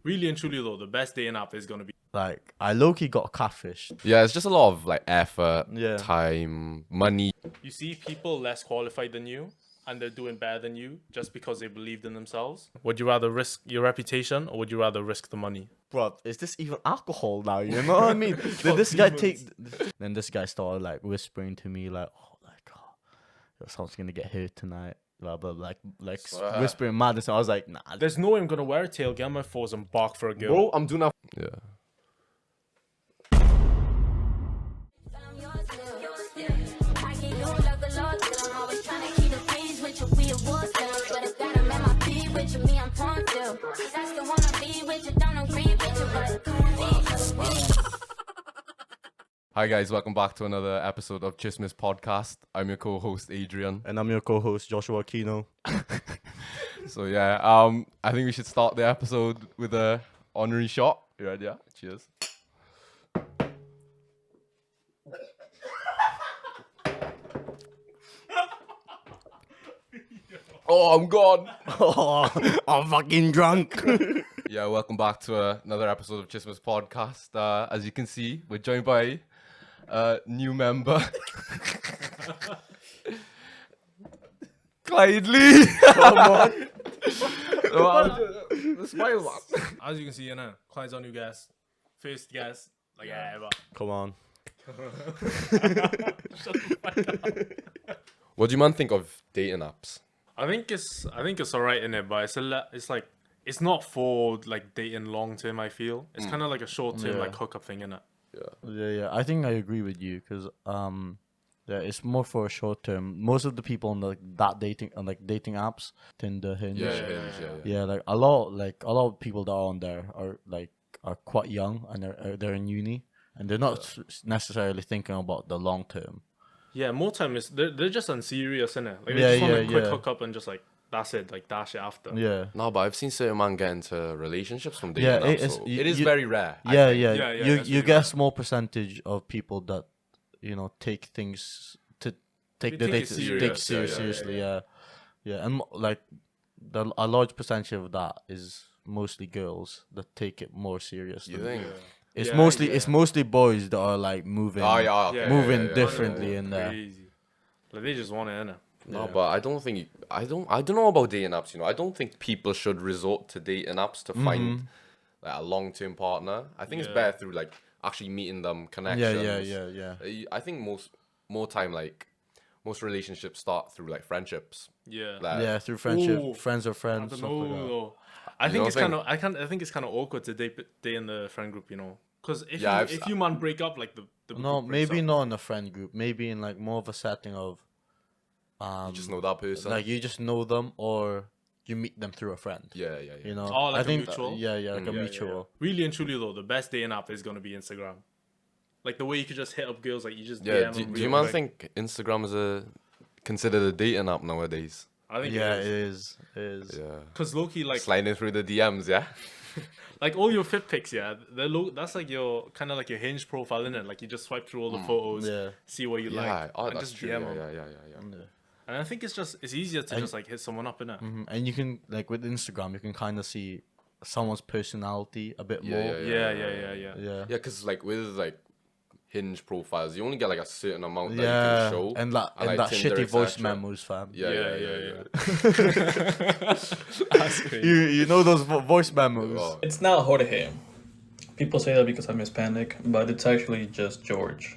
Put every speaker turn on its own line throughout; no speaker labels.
Really and truly though, the best dating app is gonna be.
Like, I low-key got catfished.
Yeah, it's just a lot of like effort,
Yeah.
time, money.
You see people less qualified than you, and they're doing better than you just because they believed in themselves. Would you rather risk your reputation or would you rather risk the money?
Bro, is this even alcohol now? You know what I mean? Did this guy take... Then this guy started, like, whispering to me, like, oh, like, oh, someone's gonna get hurt tonight. Blah, blah, like whispering madness. I was like, nah.
There's no way I'm gonna wear a tail, get on my fours and bark for a girl.
Bro, I'm doing that. Yeah. Hi guys, welcome back to another episode of Chismis Podcast. I'm your co-host Adrien.
And I'm your co-host, Joshua Aquino.
So yeah, I think we should start the episode with a honorary shot. You ready? Yeah. Cheers. Oh, I'm gone.
Oh, I'm fucking drunk.
Yeah, welcome back to another episode of Chismis Podcast. As you can see, we're joined by a new member, Klyde Lee.
Come on.
As you can see, you know, Clyde's our new guest. First guest. Like, yeah, but
Come on.
What do you man think of dating apps?
I think it's alright in it, but it's like it's not for like dating long term. I feel it's kind of like a short term
Yeah.
like hookup thing in it.
Yeah. I think I agree with you because yeah, it's more for a short term. Most of the people on dating apps, Tinder, Hinge, yeah, like a lot of people that are on there are quite young and they're in uni and they're not necessarily thinking about the long term.
Yeah, more time is they're just unserious, innit? Like
Yeah,
they just want a
yeah,
quick
yeah.
hookup and just like that's it, like dash it after.
Yeah.
No, but I've seen certain man get into relationships from dating
Yeah,
apps.
it's-
So
you-
it is
you-
very rare. I
Yeah,
think.
yeah.
Yeah,
You
that's
you
really
get a
right.
small percentage of people that take things to take the
take it
date
serious.
seriously. Yeah. And like a large percentage of that is mostly girls that take it more serious.
You
than-
think?
It's
Yeah,
mostly boys that are like moving.
Oh yeah, okay.
moving
yeah.
differently in there.
Crazy. Like they just want it, innit?
No, but I don't think I don't know about dating apps. I don't think people should resort to dating apps to find like a long-term partner. I think it's
Yeah.
better through like actually meeting them, connections.
Yeah.
I think more time like most relationships start through like friendships.
Yeah.
Like,
Yeah, through friendship,
Ooh,
friends or
I
friends,
don't
stuff
know
like that.
though. I
You
think
don't
it's kind of I think it's kind of awkward to date in the friend group, because
Yeah,
if you man break up, like the
No,
group breaks
maybe
up.
not in a friend group. Maybe in like more of a setting of
you just know that person.
like you just know them or you meet them through a friend.
yeah.
Oh, like
I
a
think
mutual?
yeah, like a
Yeah,
mutual.
Really and truly though, the best dating app is gonna be Instagram. Like the way you could just hit up girls, like you just
Yeah.
DM
Do
them
you
real
man
quick.
think Instagram is considered a dating app nowadays?
I think
Yeah,
it is.
It is.
Yeah.
Cause Loki, like
Sliding through the DMs, yeah.
like all your fit pics, yeah, that's like your kind of like your Hinge profile, innit? Like you just swipe through all the photos,
Yeah.
see what you
Yeah.
like,
Oh,
and
that's
just
true.
DM
Yeah.
them.
Yeah.
And I think it's easier to just like hit someone up, innit?
And you can like with Instagram, you can kind of see someone's personality a bit more.
Yeah.
Yeah.
Yeah, because like with like Hinge profiles, you only get like a certain amount that you
Yeah,
can show.
and that
like, Tinder,
shitty voice
etc.
memos, fam.
Yeah.
That's crazy.
You know those voice memos.
Oh,
It's not Jorge. People say that because I'm Hispanic, but it's actually just George.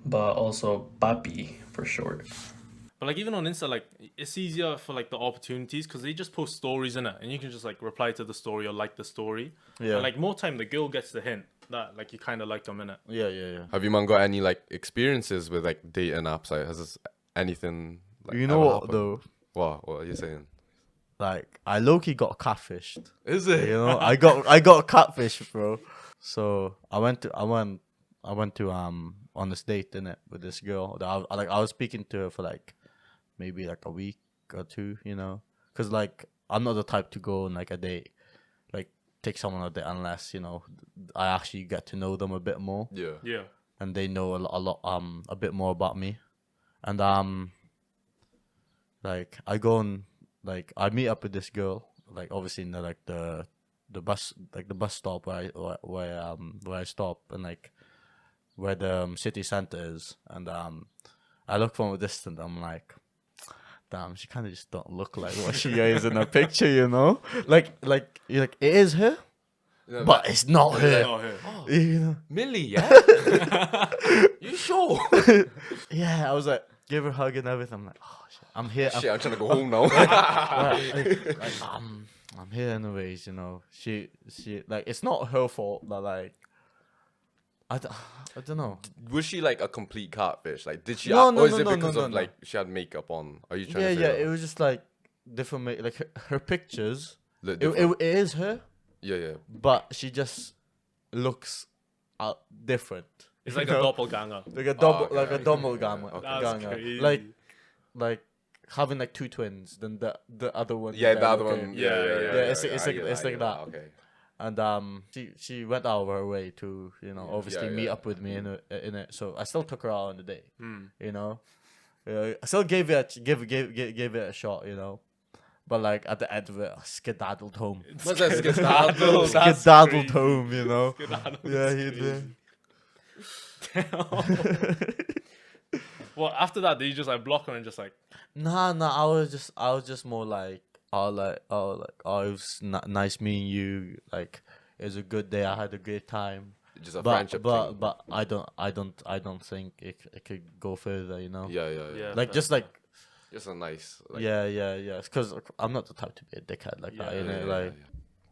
But also Papi for short.
But like even on Insta, like it's easier for like the opportunities because they just post stories in it, and you can just like reply to the story or like the story.
Yeah.
And like more time, the girl gets the hint that like you kind of like them in it.
Yeah.
have you man got any like experiences with like dating apps? Like, has this anything? Like,
You know
ever
what
happened?
though?
What are you saying?
Like I low-key got catfished.
Is it?
I got catfished, bro. So I went to on this date innit, with this girl that I was speaking to her for like maybe like a week or two, because like I'm not the type to go on like a date, like take someone on a date unless I actually get to know them a bit more
Yeah.
Yeah.
and they know a bit more about me, and like I go on, like I meet up with this girl, like obviously in the the bus stop where I stop, and like where the city center is, and I look from a distance. I'm like, damn, she kind of just don't look like what she is in her picture, you know? You're like, it is her,
Yeah,
but it's not her.
Oh, here.
You know?
Millie, yeah? You sure?
Yeah, I was like, give her a hug and everything. I'm like, oh shit, I'm here.
Shit, I'm trying to go home now.
I'm here anyways, you know. She like, it's not her fault that like I don't know.
Was she like a complete catfish? Like, did she?
No,
act,
no,
or is
no,
it
no,
because
no,
of
no.
like she had makeup on? Are you trying
Yeah,
to say
yeah.
that?
It was just like different, like her pictures.
Look
It
different.
is her,
Yeah.
but she just looks different.
It's like
you
a
know?
doppelganger.
Like a double,
okay,
like a
okay,
doppelganger.
okay.
That's
ganger.
crazy.
Like having like two twins. Then the other one.
Yeah,
that
the other
look
one.
in.
Yeah,
it's like
I get
it's
I
like
get
that.
Okay.
And she went out of her way to obviously
Yeah,
meet
yeah.
up with me in it. So I still took her out on the day.
Hmm.
You know, I still gave it a shot. You know, but like at the end of it, I skedaddled home.
What's that skedaddle?
That's
Skedaddled
crazy.
home. You know.
Skedaddle
Yeah,
is
he
crazy.
did.
Well, after that, did you just like block her and just like,
Nah. I was just more like, it was nice meeting you. Like, it was a good day. I had a great time.
Just a
But
friendship
but
thing.
but I don't think it could go further. You know.
Yeah.
Yeah.
Like
fair
just like
Just a nice. Like,
yeah. Because I'm not the type to be a dickhead like that.
Yeah,
You know.
yeah,
Like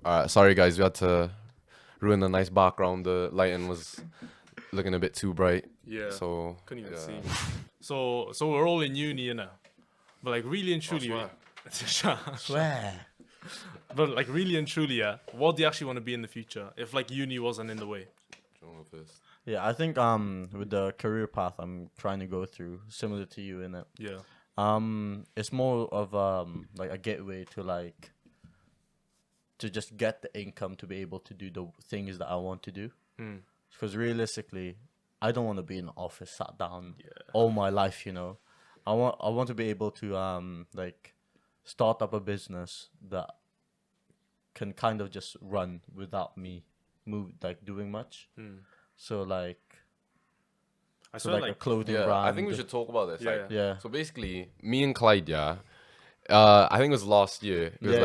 yeah. Alright, sorry guys, we had to ruin the nice background. The lighting was looking a bit too bright.
yeah.
So
Couldn't even
yeah.
see. So we're all in uni, you know. But like really and truly,
swear.
but like really and truly, yeah. What do you actually want to be in the future? If like uni wasn't in the way.
Do you wanna go first?
Yeah, I think with the career path I'm trying to go through, similar to you in it.
Yeah.
It's more of like a gateway to like to just get the income to be able to do the things that I want to do. Because realistically, I don't want to be in the office sat down all my life. You know, I want to be able to like start up a business that can kind of just run without me doing much. So like.
I
So
swear
like a
like
clothing
Yeah,
brand.
I think we should talk about this.
Yeah,
like,
Yeah.
So basically, me and Klyde, I think it was last year. It was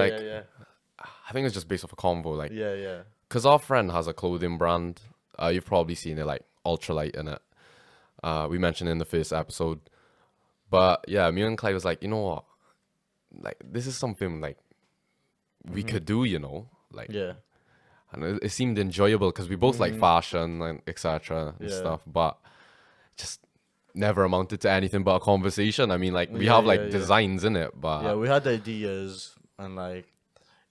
I think it was just based off a convo, like,
Yeah.
because our friend has a clothing brand. You've probably seen it, like Ultralight in it. We mentioned it in the first episode. But yeah, me and Klyde was like, you know what? Like, this is something like we could do, you know? Like,
Yeah.
and it seemed enjoyable because we both like fashion and etc. and
Yeah.
stuff, but just never amounted to anything but a conversation. I mean, like we
Yeah,
have like
yeah.
designs in it, but
Yeah, we had ideas and like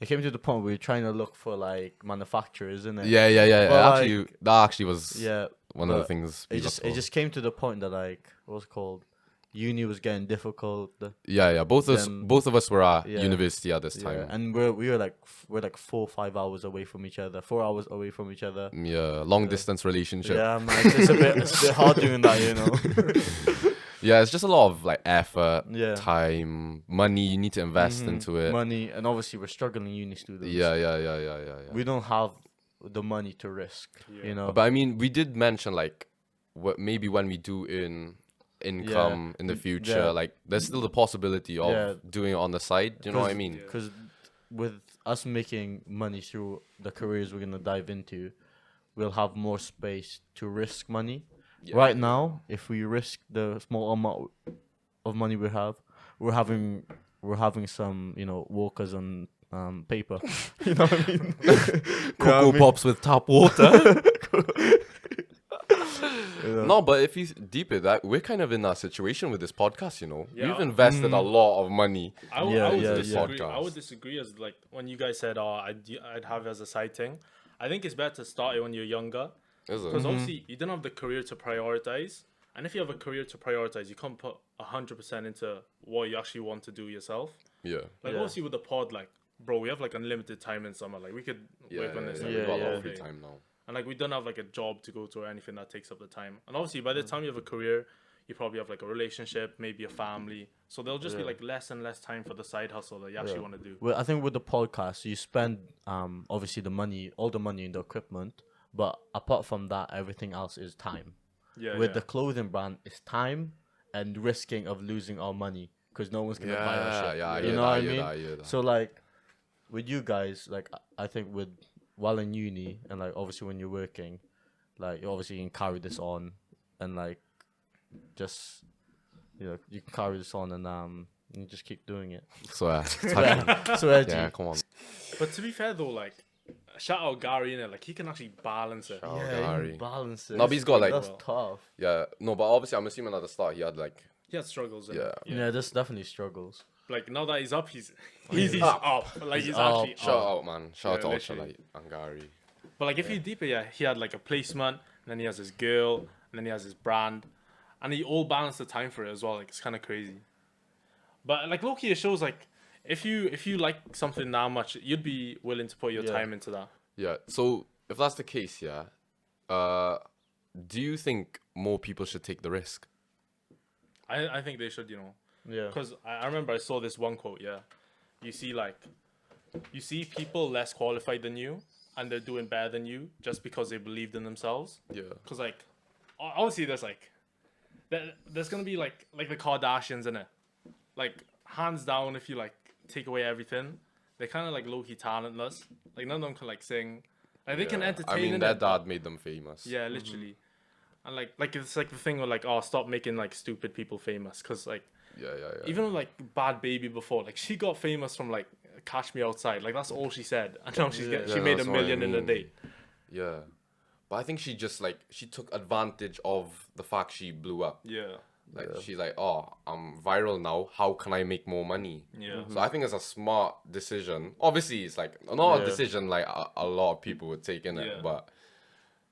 it came to the point where we were trying to look for like manufacturers, isn't it?
yeah.
But,
Actually,
like,
that actually was
Yeah.
one of the
but
things. We
It
looked
just
for.
came to the point that like what's it called, uni was getting difficult.
Yeah. Both
then-
of us were at
Yeah.
university at this
Yeah,
time.
and we're like 4 or 5 hours away from each other. 4 hours away from each other.
Yeah, long distance relationship.
Yeah, man, it's a bit hard doing that, you know.
Yeah, it's just a lot of like effort,
Yeah.
time, money. You need to invest into it.
Money, and obviously we're struggling uni students.
Yeah.
We don't have the money to risk, you know.
But I mean, we did mention like what maybe when we do in income in the future,
Yeah.
like there's still the possibility of
Yeah.
doing it on the side. Do you know what I mean?
Because with us making money through the careers we're gonna dive into, we'll have more space to risk money.
Yeah.
Right now, if we risk the small amount of money we have, we're having some walkers on paper. You know what I mean?
Cocoa Pops with tap water. No, but if you deep it, that we're kind of in that situation with this podcast. You know,
Yeah.
we've invested a lot of money.
I would
Yeah.
disagree. I
Podcast.
would disagree as like when you guys said, I'd have it as a side thing. I think it's better to start it when you're younger.
Is it?
Because obviously you don't have the career to prioritize, and if you have a career to prioritize, you can't put 100% into what you actually want to do yourself.
Yeah.
Like
Yeah.
obviously with the pod, like bro, we have like unlimited time in summer. Like we could work on this.
Yeah.
Like,
We've got a lot
yeah.
of free time now.
and like we don't have like a job to go to or anything that takes up the time. And obviously by the time you have a career, you probably have like a relationship, maybe a family. So there'll just be like less and less time for the side hustle that you actually want to do.
Well, I think with the podcast, you spend obviously the money, all the money in the equipment, but apart from that, everything else is time.
Yeah.
With the clothing brand, it's time and risking of losing our money because no one's gonna buy our shit.
I
You
hear
know
that,
what I
hear
mean?
that, I hear that.
So like, with you guys, like I think with while in uni and like obviously when you're working, like you obviously can carry this on and like just you can carry this on and you just keep doing it.
So
So edgy.
yeah, come on.
But to be fair though, like shout out Gary in it, like he can actually balance it.
Shout out
Yeah,
Gary.
you can balance it.
No, but he's got, like-
that's tough.
Yeah, no, but obviously I'm assuming at the start he had like
He had struggles. In
Yeah.
it.
Yeah, there's definitely struggles.
Like now that he's up, he's up. Like he's
up.
actually
shout
up.
out, man. Shout out to
literally.
Ultralight and Gary.
But like if you deep it, he had like a placement, and then he has his girl, and then he has his brand, and he all balanced the time for it as well. Like it's kind of crazy. But like low-key, it shows like if you like something that much, you'd be willing to put your time into that.
Yeah. So if that's the case, yeah, do you think more people should take the risk?
I think they should,
Yeah.
because I remember I saw this one quote. Yeah, you see people less qualified than you, and they're doing better than you just because they believed in themselves.
Yeah.
Because like, obviously there's gonna be like the Kardashians in it. Like hands down, if you like take away everything, they're kind of like low key talentless. Like none of them can like sing. Like they can entertain.
I mean,
in
their
it, but-
dad made them famous.
Yeah, literally. And like it's like the thing where like, oh, stop making like stupid people famous, because like
Yeah.
even with, like BhadBhabie before, like she got famous from like Catch Me Outside, like that's all she said, and now she made
that's
$1
what I
million in a
mean.
day.
Yeah. But I think she just like she took advantage of the fact she blew up.
Yeah,
Like she's like, oh, I'm viral now. How can I make more money?
yeah.
So I think it's a smart decision. Obviously, it's like not a decision like a lot of people would take in it,
Yeah.
but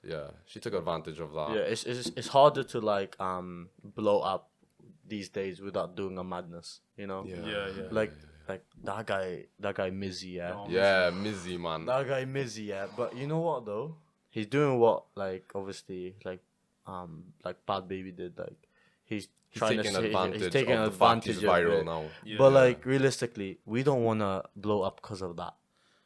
yeah, she took advantage of that.
Yeah, it's harder to like blow up these days without doing a madness,
Yeah.
Yeah.
Like that guy Mizzy, yeah.
Oh.
Yeah, Mizzy, man.
That guy Mizzy, yeah. But you know what though? He's doing what like obviously like BhadBhabie did. Like he's trying
taking
to say,
advantage
he's taking
of the fact he's
advantage of
viral
it.
now.
Yeah.
But like realistically, we don't want to blow up because of that.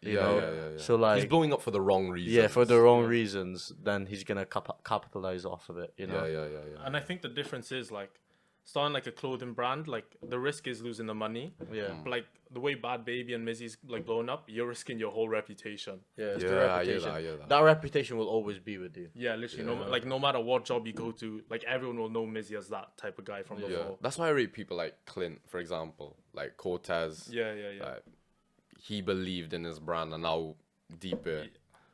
You know?
Yeah.
So like
He's blowing up for the wrong reasons.
yeah, for the wrong reasons, then he's gonna capitalize off of it. You know.
Yeah.
And I think the difference is like starting like a clothing brand, like the risk is losing the money.
Yeah.
But like the way BhadBhabie and Mizzy's like blowing up, you're risking your whole reputation.
Yeah, it's
Yeah,
the
I hear
reputation.
that, I hear that.
That reputation will always be with you.
Yeah, literally. No matter what job you go to, like everyone will know Mizzy as that type of guy from
Yeah.
before.
That's why I rate people like Clint, for example, like Cortez.
Yeah.
Like, he believed in his brand, and now deeper.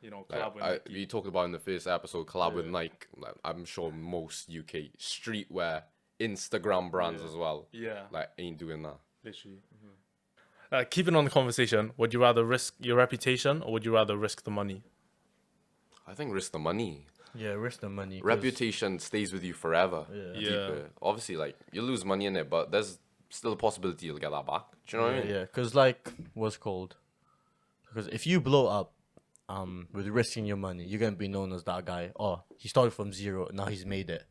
Collab with Nike.
We talked about in the first episode, collab with Nike. Like, I'm sure most UK streetwear, Instagram brands as well.
Yeah,
Like, ain't doing that.
literally. Keeping on the conversation, would you rather risk your reputation or would you rather risk the money?
I think risk the money.
Yeah, risk the money. 'cause-
Reputation stays with you forever.
Yeah.
Deeper. Obviously, like, you lose money in it, but there's still a possibility you'll get that back. Do you know what I mean?
Yeah, because like what's called? Because if you blow up, with risking your money, you're gonna be known as that guy. Oh, he started from zero, now he's made it.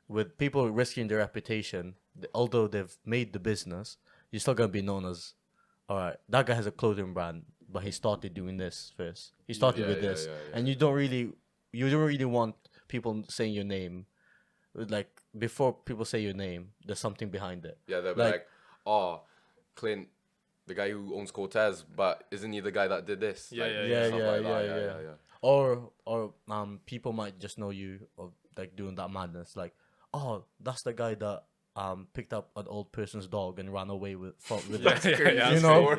With people risking their reputation, although they've made the business, you're still gonna be known as, all right, that guy has a clothing brand, but he started doing this first. He started with this, and you don't really want people saying your name. Like before people say your name, there's something behind it.
Yeah, they'll be like, oh, Clint, the guy who owns Cortez, but isn't he the guy that did this?
Yeah,
Like,
yeah,
stuff like that. Yeah.
Or people might just know you of like doing that madness. Like, oh, that's the guy that picked up an old person's dog and ran away with it. You know?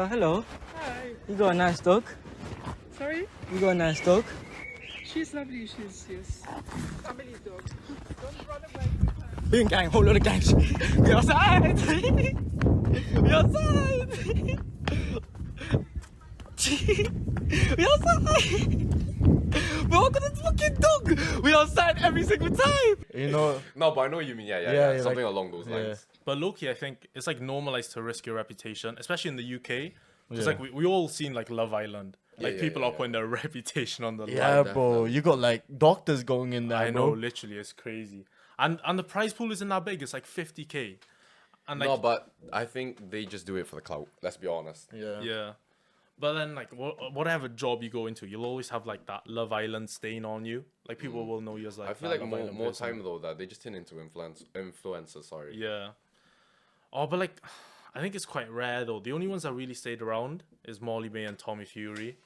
Hello.
Hi.
You got a nice dog.
Sorry?
You got a nice dog.
She's lovely. She's family dog. Don't run away.
Big gang, whole lot of gangs. We outside. We outside. We outside. We're all gonna fucking dog. We outside every single time.
You know?
No, but I know what you mean. Yeah.
Yeah,
Something
like-
along those lines.
But low-key, I think it's like normalized to risk your reputation, especially in the UK. Because
Yeah.
like we all seen like Love Island. Like
yeah,
people
yeah,
are putting their reputation on the
Yeah,
line.
bro. You got like doctors going in there.
I know,
bro.
literally, it's crazy. And the prize pool isn't that big. It's like 50K. And like
No, but I think they just do it for the clout. Let's be honest.
yeah. But then like whatever job you go into, you'll always have like that Love Island stain on you. Like people will know you as like.
I feel
that
like
Love Island
more
person.
time though that they just turn into influencers. Sorry.
Yeah. Oh, but like, I think it's quite rare though. The only ones that really stayed around is Molly May and Tommy Fury.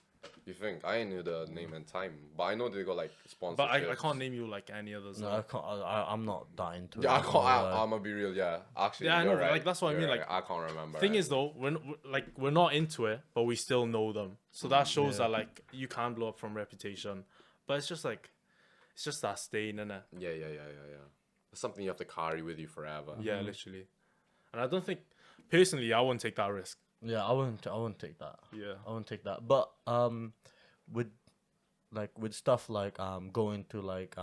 You think? I ain't knew the name and time, but I know they got like sponsorships.
But I can't name you like any others.
No,
though.
I can't. I'm not that into
Yeah,
it.
I can't. I'm gonna be real. Yeah, actually.
Yeah, I know,
you're
but,
right.
like, that's what I
You're
mean,
right.
like,
I can't remember.
Thing is though, we're not into it, but we still know them. So that shows
Yeah.
that like you can blow up from reputation. But it's just like, it's just that stain, innit?
Yeah. It's something you have to carry with you forever.
Yeah, literally. And I don't think, personally, I wouldn't take that risk.
Yeah, I wouldn't take that.
Yeah.
I wouldn't take that. But with stuff like going to like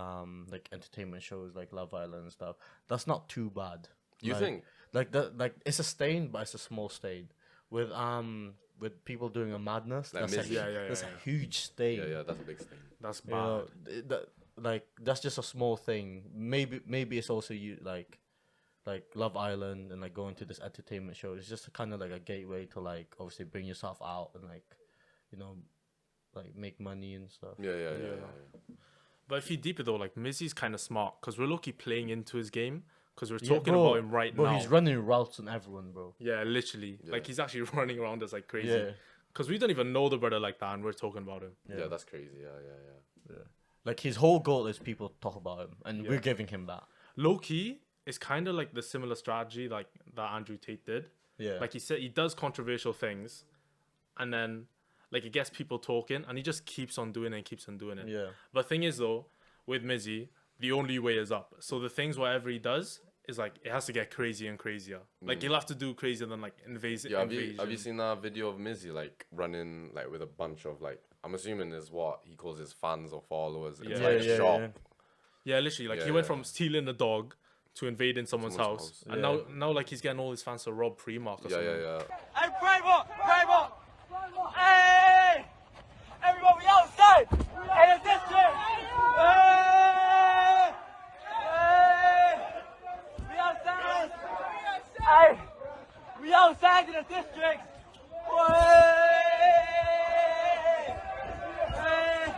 entertainment shows like Love Island and stuff, that's not too bad.
You think?
Like that, like it's a stain, but it's a small stain. With people doing a madness,
Like
that's
Mizzy.
that's a huge stain.
Yeah, that's a big thing.
That's
You know,
bad.
like that's just a small thing. Maybe it's also you like Love Island and like going to this entertainment show. It's just kind of like a gateway to like obviously bring yourself out and like, you know, like make money and stuff.
Yeah.
But if you deep it though, like Mizzy's kind of smart because we're lucky playing into his game because we're
Yeah,
talking
bro,
about him right
bro,
now.
he's running routes on everyone, bro.
Yeah, literally.
Yeah.
Like he's actually running around us like crazy.
Yeah.
Because we don't even know the brother like that, and we're talking about him.
Yeah, that's crazy. Yeah.
Like his whole goal is people talk about him, and we're giving him that.
Low key, it's kind of like the similar strategy like that Andrew Tate did.
Yeah.
Like he said, he does controversial things, and then like it gets people talking, and he just keeps on doing it and keeps on doing it.
Yeah.
But thing is though, with Mizzy, the only way is up. So the things whatever he does is like it has to get crazier and crazier. Like he'll have to do crazier than like invasion.
Yeah, have you seen that video of Mizzy like running like with a bunch of like I'm assuming is what he calls his fans or followers. It's
Yeah.
like a shop.
Yeah, literally. Like
Yeah,
he went
yeah.
from stealing a dog to invading someone's house, and now like he's getting all his fans to rob Primark or something.
Yeah.
Hey, Primark! Hey! Everybody we outside! Hey, the district! Hey! Hey! We outside! Hey! We outside in the district! Hey! Hey!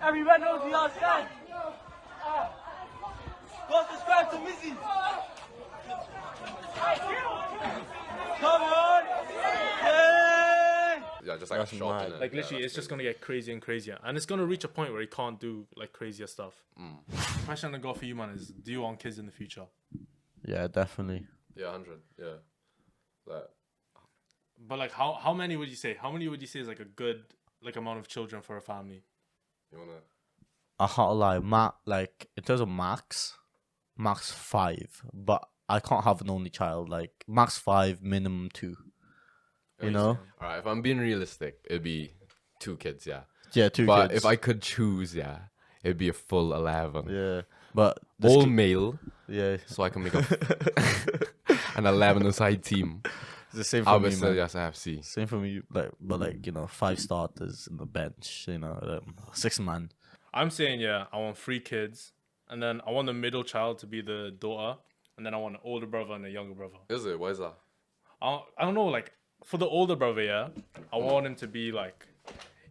Everyone knows we outside! Go subscribe to Mizzy! Come on! Hey!
Yeah, just like
That's
a shop.
mad.
innit?
Like
Yeah,
literally,
that's
it's just
crazy.
gonna get crazier and crazier, and it's gonna reach a point where he can't do like crazier stuff. Question I got for you, man, is: do you want kids in the future?
Yeah, definitely.
Yeah, 100. Yeah. Like,
But like, how many would you say? How many would you say is like a good like amount of children for a family?
you wanna?
I can't lie, like in terms of max 5, but I can't have an only child. Like max 5, minimum 2. You know?
All right, if I'm being realistic, it'd be 2 kids. Yeah.
Yeah, 2
But
kids.
if I could choose, yeah, it'd be a full 11.
Yeah, but this
All
ki-
male,
yeah,
so I can make an 11-a-side team.
it's the same for
I
me,
would say
man.
yes, FC.
Same for me, but you know, 5 starters in the bench. You know, 6 man.
I'm saying I want 3 kids, and then I want the middle child to be the daughter, and then I want an older brother and a younger brother.
Is it? Why is that?
I don't know, like for the older brother, I want him to be like,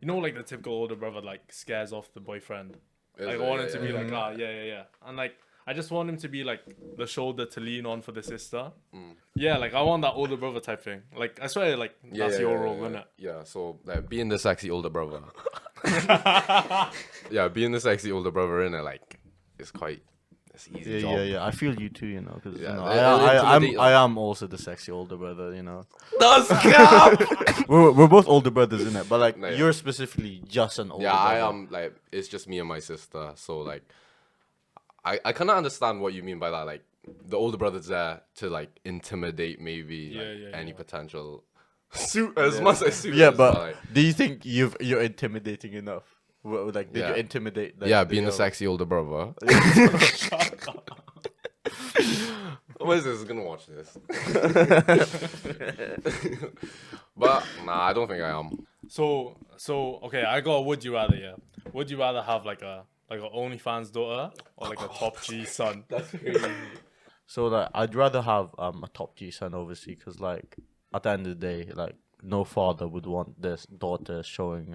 you know, like the typical older brother like scares off the boyfriend.
Is
Like
it?
I want him
Yeah,
to
yeah,
be
yeah.
like, yeah, and like I just want him to be like the shoulder to lean on for the sister. Yeah, like I want that older brother type thing. Like I swear, like that's your role, isn't it?
Yeah, so like being the sexy older brother. Yeah, being the sexy older brother in it, like, it's quite, it's easy
Yeah,
job.
yeah. I feel you too. You know, because
Yeah,
you know,
they'll intimidate
I am also the sexy older brother. You know,
That's cap!
we're both older brothers, in it, but like
No, yeah.
you're specifically just an older
Yeah,
brother.
I am, like, it's just me and my sister, so, like, I kind of understand what you mean by that, like, the older brother's there to, like, intimidate maybe, like, any potential suitors, must I suitors,
Yeah, but
like,
do you think you're intimidating enough? Like, did
Yeah.
you intimidate? Like,
yeah, being the
girl?
sexy older brother. What is this? Gonna watch this? But nah, I don't think I am.
So okay, I got a would you rather. Yeah, would you rather have like a like an OnlyFans daughter or like a top G son?
That's crazy.
So like, I'd rather have a top G son, obviously, because like at the end of the day, like no father would want this daughter showing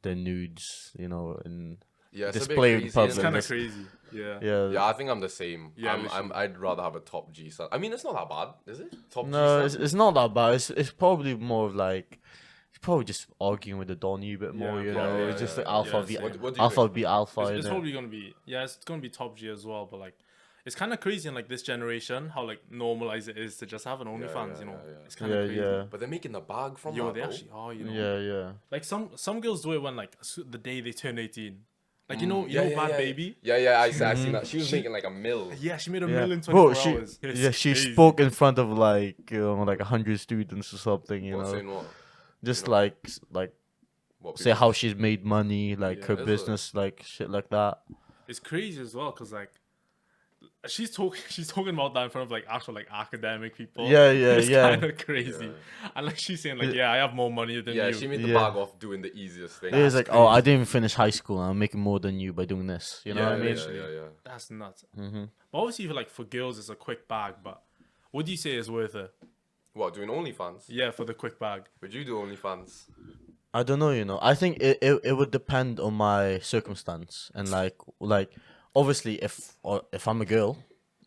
their nudes, you know, and
Yeah, it's
display
a
in
bit crazy.
public.
It's kind of
That's-
crazy. Yeah.
Yeah.
Yeah, I think I'm the same.
Yeah,
I'd rather have a top G son. I mean, it's not that bad, is it? Top G
No,
son.
it's not that bad. It's probably more of like he's probably just arguing with the Donny a bit more,
Yeah,
you
probably,
know.
yeah,
it's just
yeah,
like
yeah.
alpha
Yeah,
v
same.
What do you
alpha
think?
v alpha.
It's
innit?
probably gonna be it's gonna be top G as well. But like, it's kind of crazy in like this generation how like normalized it is to just have an OnlyFans. You know,
yeah.
it's kind of
Yeah,
crazy.
yeah.
But they're making the bag from
Yo,
that,
they
though.
actually are. You know,
Yeah, yeah.
like some girls do it when like the day they turn 18. Like you know BhadBhabie.
Yeah, I seen that. She was making like a mill.
Yeah, she made a
Yeah.
million
Bro,
24 hours. It's
she
crazy.
spoke in front of like 100 students or something, you
What,
know.
saying what?
Just
you know?
like
What
say
people-
how she's made money, like
Yeah.
her
Is it?
business, like shit like that.
It's crazy as well because like she's talking about that in front of like actual like academic people.
Yeah, yeah,
it's
yeah.
kind of crazy. And like she's saying like, yeah, I have more money than
Yeah,
you.
she made the
Yeah.
bag off doing the easiest thing.
It's like, oh, I didn't even finish high school, and I'm making more than you by doing this. You know
Yeah,
what I mean?
Yeah.
That's nuts.
Mm-hmm.
But obviously, for girls, it's a quick bag. But what do you say is worth it?
What, doing OnlyFans?
Yeah, for the quick bag.
Would you do OnlyFans?
I don't know, you know. I think it would depend on my circumstance and like obviously if I'm a girl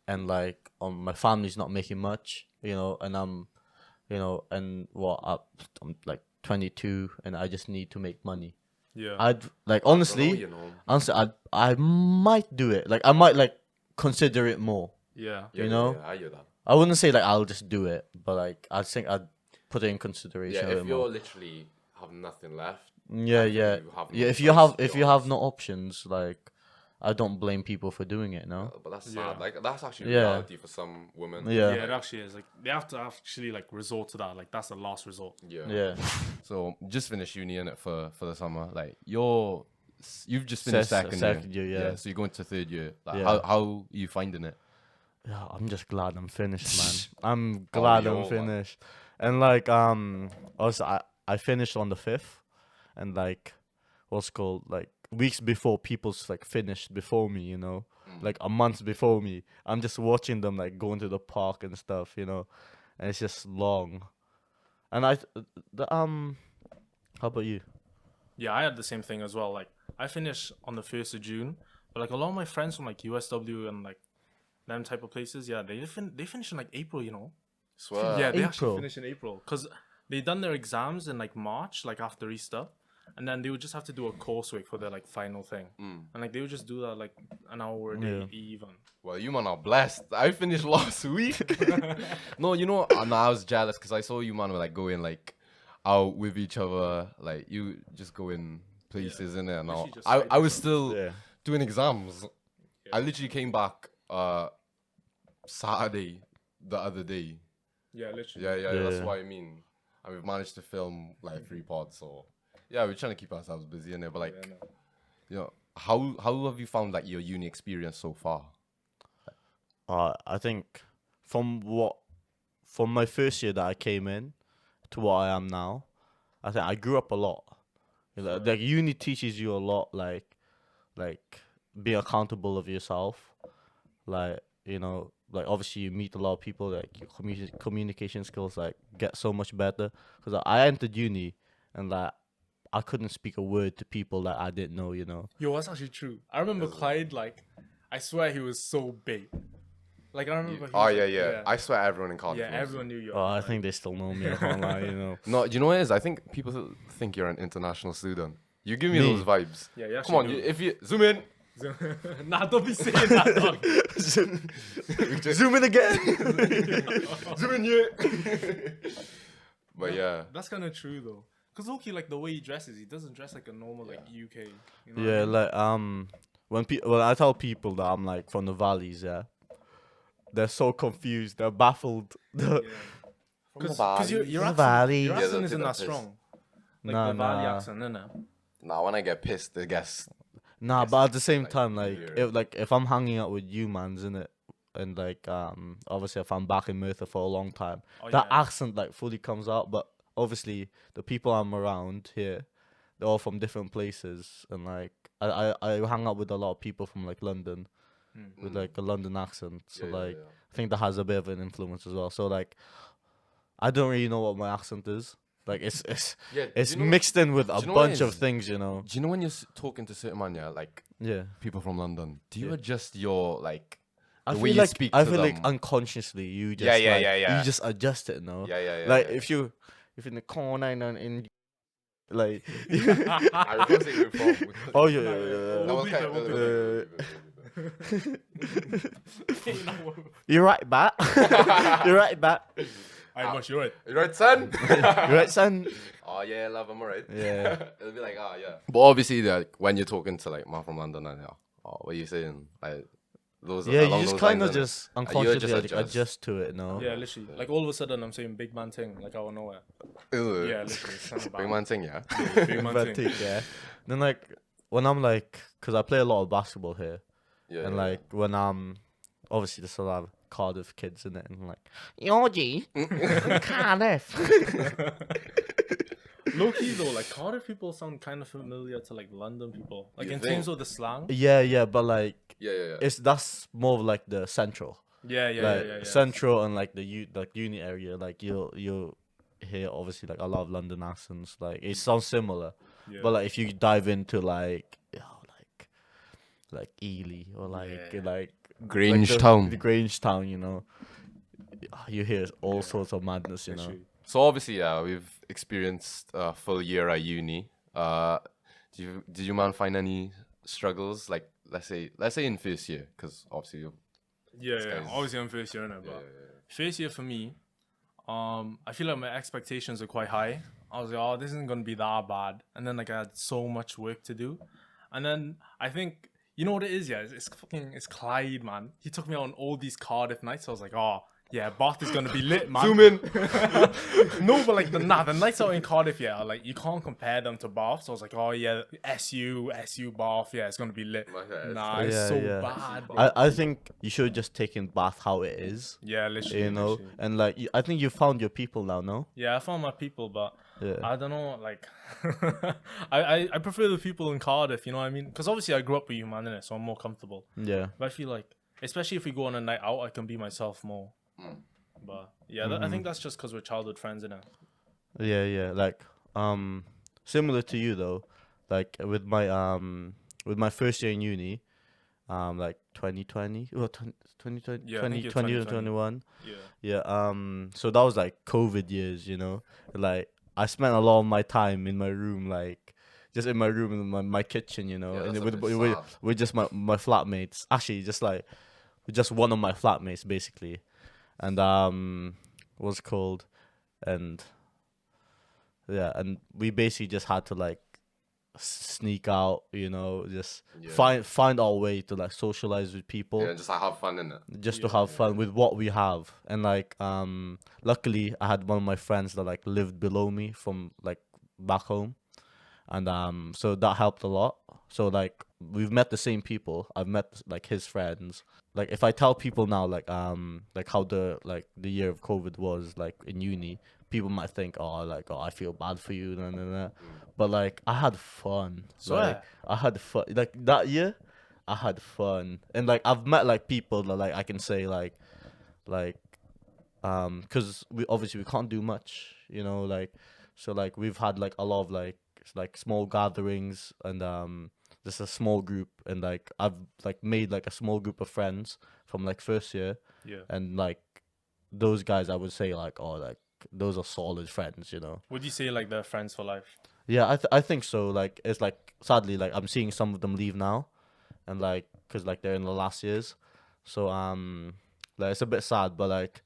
and like my family's not making much, you know, and I'm, you know, and I'm like 22 and I just need to make money.
Yeah.
I'd like
I
honestly,
don't know, you know.
honestly, I might do it. Like I might like consider it more.
yeah.
Yeah,
you know?
Yeah, I hear that.
I wouldn't say like I'll just do it, but like I think I'd put it in consideration.
Yeah,
a
if
bit
you're
more.
literally have nothing left.
Yeah,
think
yeah,
you have no
yeah. If you
choice,
have
to be
if you have
honest.
no options, like I don't blame people for doing it. No.
But that's
Yeah.
sad. Like that's actually
Yeah.
reality for some women.
Yeah.
Yeah, it actually is. Like they have to actually like resort to that. Like that's the last resort.
Yeah.
Yeah.
So just finished uni in it for the summer. Like you've just finished
Second
second
year, yeah.
So you're going to third year. Like
Yeah.
how are you finding it?
Yeah, I'm just glad I'm finished, man. I'm
Oh,
glad
yo,
I'm
man.
finished. And like also I finished on the 5th and like what's called like weeks before people's like finished before me, you know. Like a month before me. I'm just watching them like going to the park and stuff, you know. And it's just long. And how about you?
Yeah, I had the same thing as well. Like I finished on the 1st of June, but like a lot of my friends from like USW and like them type of places, yeah, they finish in like April, you know.
Swear.
Yeah, they
April.
actually finish in April because they done their exams in like March, like after Easter, and then they would just have to do a coursework for their like final thing, and like they would just do that like an hour a day even.
Well, you man are blessed. I finished last week. No, you know, I was jealous because I saw you man were like going like out with each other. Like you just go in places in it and all.
Literally just
I
side
was still
Yeah.
doing exams. I literally came back Saturday the other day.
Yeah, literally.
Yeah, that's
Yeah.
what I mean. And we've managed to film like 3 pods, so yeah, we're trying to keep ourselves busy in it. But like,
Yeah, no.
you know, how have you found like your uni experience so far?
I think from my first year that I came in to what I am now, I think I grew up a lot. You know, like uni teaches you a lot, like being accountable of yourself. Like you know, like obviously you meet a lot of people. Like your communication skills like get so much better. Because I entered uni and like I couldn't speak a word to people that I didn't know. You know.
Yo, that's actually true. I remember Klyde, like, I swear he was so big. Like, I remember. He
Oh
was,
yeah,
like,
yeah. I swear everyone in college.
Yeah,
knows.
everyone knew you.
Oh, I think they still know me. I can't lie, you know.
No, you know what it is? I think people think you're an international student. You give me
Me?
those vibes.
Yeah, you
Come on,
actually do.
if you zoom in.
Nah, don't be saying that, dog.
Zoom in again.
Zoom in here. But yeah.
That's kind of true, though. Because Loki, like, the way he dresses, he doesn't dress like a normal, like, UK. You know
Yeah,
what I mean?
like when I tell people that I'm like from the valleys, yeah, they're so confused, they're baffled.
Yeah. Because your
The
accent,
valley.
your
Yeah,
accent
they'll
isn't
do
that
that
strong. Like,
Nah,
the valley
nah.
accent, innit?
Now when I get pissed, I guess.
Nah,
Yes,
but at the same
like,
time, like
weird.
if I'm hanging out with you, man's in it, and like obviously if I'm back in Merthyr for a long time,
Oh,
that
yeah.
accent like fully comes out. But obviously the people I'm around here, they're all from different places, and like I hang out with a lot of people from like London, with like a London accent. So like I think that has a bit of an influence as well. So like I don't really know what my accent is. Like it's mixed in with a bunch of things, you know.
Do you know when you're talking to certain man, like people from London, do you adjust your like the way you speak to them?
I feel like unconsciously you just you just adjust it, no? Like if you're in the corner and in like
I was gonna say we're from.
oh you're right back. You're right back.
I must. You're right.
You right, son?
You're right, son.
Oh yeah, love, I'm alright.
Yeah.
It'll be like, oh yeah. But obviously, like when you're talking to like man from London, and what are you saying? Like those.
Yeah, you just kind of just unconsciously adjust to it, no?
Yeah, literally. Like all of a sudden, I'm saying big man thing, like out of nowhere. Yeah, literally.
Big man thing, yeah.
Big man thing.
Yeah. Then like when I'm like, cause I play a lot of basketball here, and like when I'm obviously there's a lot of Cardiff kids in it, and I'm like, Georgie, Cardiff.
Low key though, like Cardiff people sound kind of familiar to like London people, like in terms of the slang.
Yeah, but like
yeah.
That's more of like the central.
Yeah.
Central and like the uni area, like you'll hear obviously like a lot of London accents. Like it sounds similar, but like if you dive into like Ely or like
Grangetown.
the Grangetown, you know, you hear all sorts of madness, you know.
So obviously, we've experienced a full year at uni. Did you man find any struggles? Like let's say in first year, because obviously
obviously I'm first year, innit? But first year for me, I feel like my expectations are quite high. I was like, oh, this isn't gonna be that bad, and then like I had so much work to do, and then I think. You know what it is, it's Klyde, man. He took me on all these Cardiff nights. So I was like, oh, yeah, Bath is gonna be lit, man.
Zoom in.
No, but like the nights out in Cardiff, like you can't compare them to Bath. So I was like, oh yeah, SU Bath, it's gonna be lit. Nah, it's bad. Bro.
I think you should just take in Bath how it is.
Yeah, literally.
You know,
literally.
and like I think you found your people now, no?
Yeah, I found my people, but I don't know, like I prefer the people in Cardiff. You know what I mean? Because obviously I grew up with you, man, innit? So I'm more comfortable.
Yeah.
But I feel like, especially if we go on a night out, I can be myself more. But I think that's just because we're childhood friends, innit?
Yeah. Like similar to you though, like with my first year in uni, like 2020 or 2020, 2020 or 21. Yeah. So that was like COVID years, you know. Like I spent a lot of my time in my room, like just in my room in my kitchen, you know, and with just my flatmates. Actually, just one of my flatmates basically. And what's it called? And we basically just had to like sneak out, you know, just find our way to like socialize with people.
Yeah, just like have fun in it.
Just to have fun with what we have. And like luckily I had one of my friends that like lived below me from like back home. And so that helped a lot. So like we've met the same people. I've met like his friends. Like if I tell people now like how the year of COVID was like in uni, people might think I feel bad for you, but like I had fun.
So
like I had fun. Like that year, I had fun, and like I've met like people that like I can say because we can't do much, you know, like so like we've had like a lot of like small gatherings and just a small group, and like I've like made like a small group of friends from like first year, and like those guys I would say like those are solid friends, you know.
Would you say like they're friends for life?
Yeah, I think so. Like it's like sadly like I'm seeing some of them leave now, and like because like they're in the last years, so like it's a bit sad, but like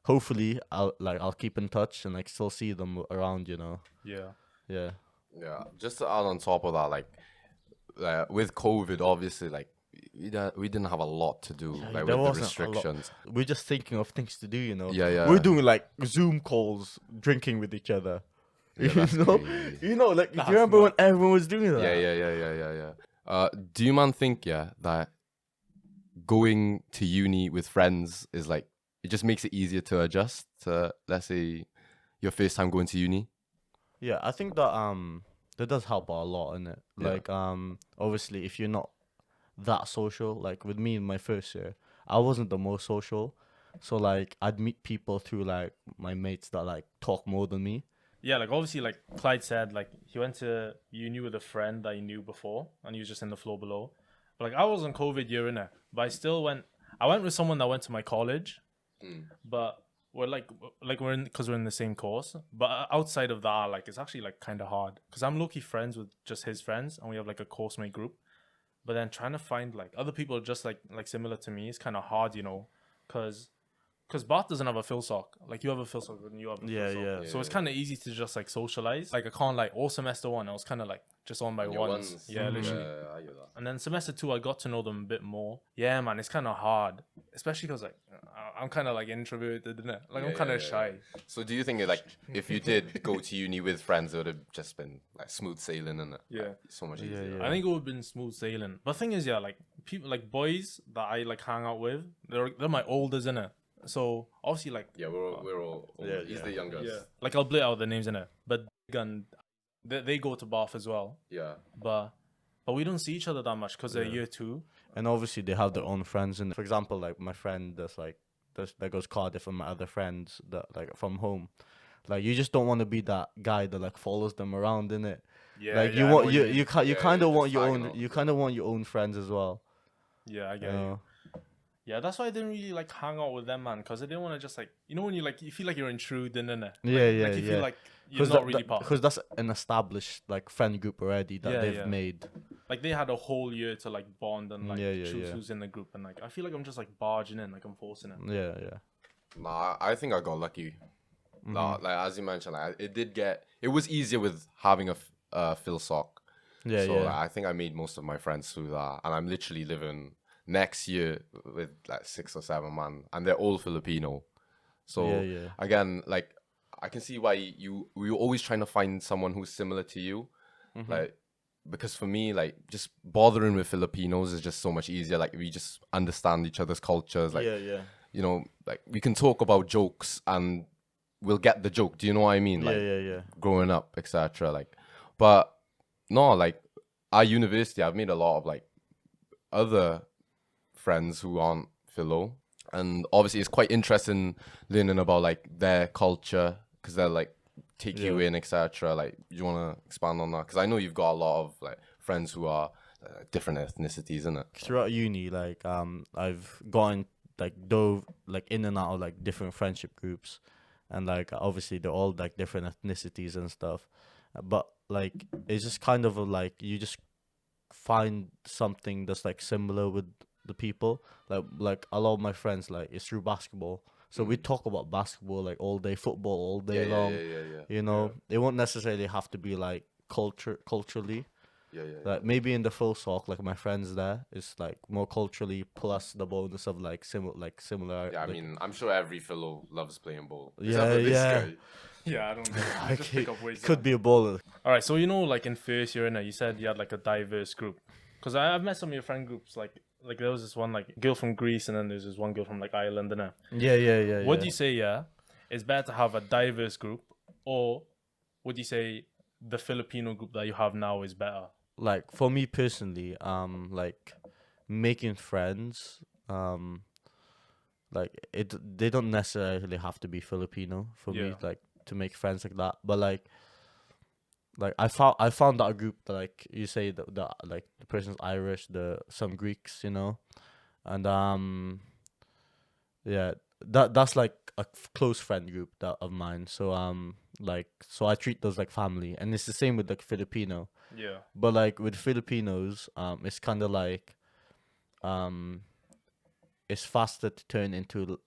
hopefully I'll keep in touch and like still see them around, you know. Yeah.
Just to add on top of that, like with COVID, obviously, like we didn't have a lot to do, like with the restrictions.
We're just thinking of things to do, you know.
Yeah.
We're doing like Zoom calls, drinking with each other.
Yeah,
you know, like do you remember when everyone was doing that?
Yeah. Do you man think that going to uni with friends is like it just makes it easier to adjust to, let's say, your first time going to uni?
Yeah, I think that that does help out a lot, innit?
Yeah.
Like obviously if you're not that social, like with me in my first year, I wasn't the most social. So like I'd meet people through like my mates that like talk more than me.
Yeah, like obviously, like Klyde said, like he went to uni with a friend that he knew before, and he was just in the floor below. But like I was on COVID year in it, but I still went. I went with someone that went to my college, but we're in because we're in the same course. But outside of that, like it's actually like kind of hard because I'm low-key friends with just his friends, and we have like a course mate group. But then trying to find like other people just like similar to me is kind of hard, you know, because Bath doesn't have a Phil sock. Like you have a Phil sock and you have a
Yeah,
Phil sock.
yeah.
So it's kind of easy to just like socialize. Like I can't like all semester one, I was kind of like just on my
On your
ones.
ones.
Yeah, literally.
Yeah, I get that.
And then semester two, I got to know them a bit more. Yeah, man, it's kind of hard, especially because like I'm kind of like introverted, isn't it? Like I'm kind of shy.
So do you think like if you did go to uni with friends, it would have just been like smooth sailing and
Yeah.
so much
Yeah,
easier?
yeah.
I think it would have been smooth sailing. But the thing is, yeah, like people, like boys that I like hang out with, they're my olders, innit? So obviously, like
Yeah, we're all
Yeah,
he's
yeah.
the youngest.
yeah, like I'll blurt out the names, innit? But and they go to Bath as well.
Yeah.
But we don't see each other that much because they're year two.
And obviously they have their own friends. And for example, like my friend that goes Cardiff, and my other friends that like from home. Like you just don't want to be that guy that like follows them around, innit?
Yeah,
Like
yeah,
you
I know
want
what
you
mean.
you kind you
Yeah,
kind of
you're
want
just
your
hanging
own
out.
you kind of want your own friends as well.
Yeah, I
You
get you.
know?
Yeah, that's why I didn't really like hang out with them, man, because I didn't want to just like when you like you feel like you're intruding, innit?
Yeah,
like,
yeah,
like you
yeah.
feel like you're not really part.
Because that's an established like friend group already that
Yeah,
they've
yeah.
made.
Like they had a whole year to like bond and like
Yeah, yeah,
choose
yeah.
who's in the group, and like I feel like I'm just like barging in, like I'm forcing it.
Yeah, yeah.
Nah, I think I got lucky.
Mm-hmm.
Nah, like as you mentioned, like, it was easier with having a Phil sock.
Yeah,
So
yeah.
like, I think I made most of my friends through that, and I'm literally living next year with like 6 or 7 man, and they're all Filipino. So
Yeah, yeah.
again, like I can see why you're always trying to find someone who's similar to you,
Mm-hmm.
like because for me, like just bothering with Filipinos is just so much easier. Like we just understand each other's cultures. Like
Yeah, yeah.
you know, like we can talk about jokes and we'll get the joke. Do you know what I mean?
Yeah,
Like
yeah, yeah.
growing up, etc. Like, but no, like at university, I've made a lot of like other friends who aren't philo, and obviously it's quite interesting learning about like their culture because they're like take you in, etc. Like, you want to expand on that? Because I know you've got a lot of like friends who are different ethnicities, isn't it?
Throughout uni, like I've gone like dove like in and out of like different friendship groups, and like obviously they're all like different ethnicities and stuff, but like it's just kind of like you just find something that's like similar with the people. Like a lot of my friends, like it's through basketball, so we talk about basketball like all day, football all day long.
Yeah.
You know, it won't necessarily have to be like culturally.
Yeah.
Like maybe in the full sock, like my friends there, it's like more culturally plus the bonus of like similar.
Yeah, I
like,
mean, I'm sure every fellow loves playing ball.
Yeah,
Except for this
yeah.
guy.
Yeah, I don't know. I just pick up ways.
could be a baller.
All right, so like in first year, you said you had like a diverse group. Because I've met some of your friend groups, like there was this one like girl from Greece, and then there's this one girl from like Ireland, innit?
Yeah.
Would you say it's better to have a diverse group, or would you say the Filipino group that you have now is better?
Like for me personally, like making friends, like they don't necessarily have to be Filipino for me,
Yeah.
like to make friends like that. But like I found that group that like you say that like the person's Irish, some Greeks, you know, and yeah, that's like a close friend group that of mine. So like so I treat those like family, and it's the same with like Filipino.
Yeah.
But like with Filipinos, it's kind of like, it's faster to turn into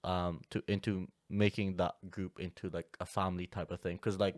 into making that group into like a family type of thing, because like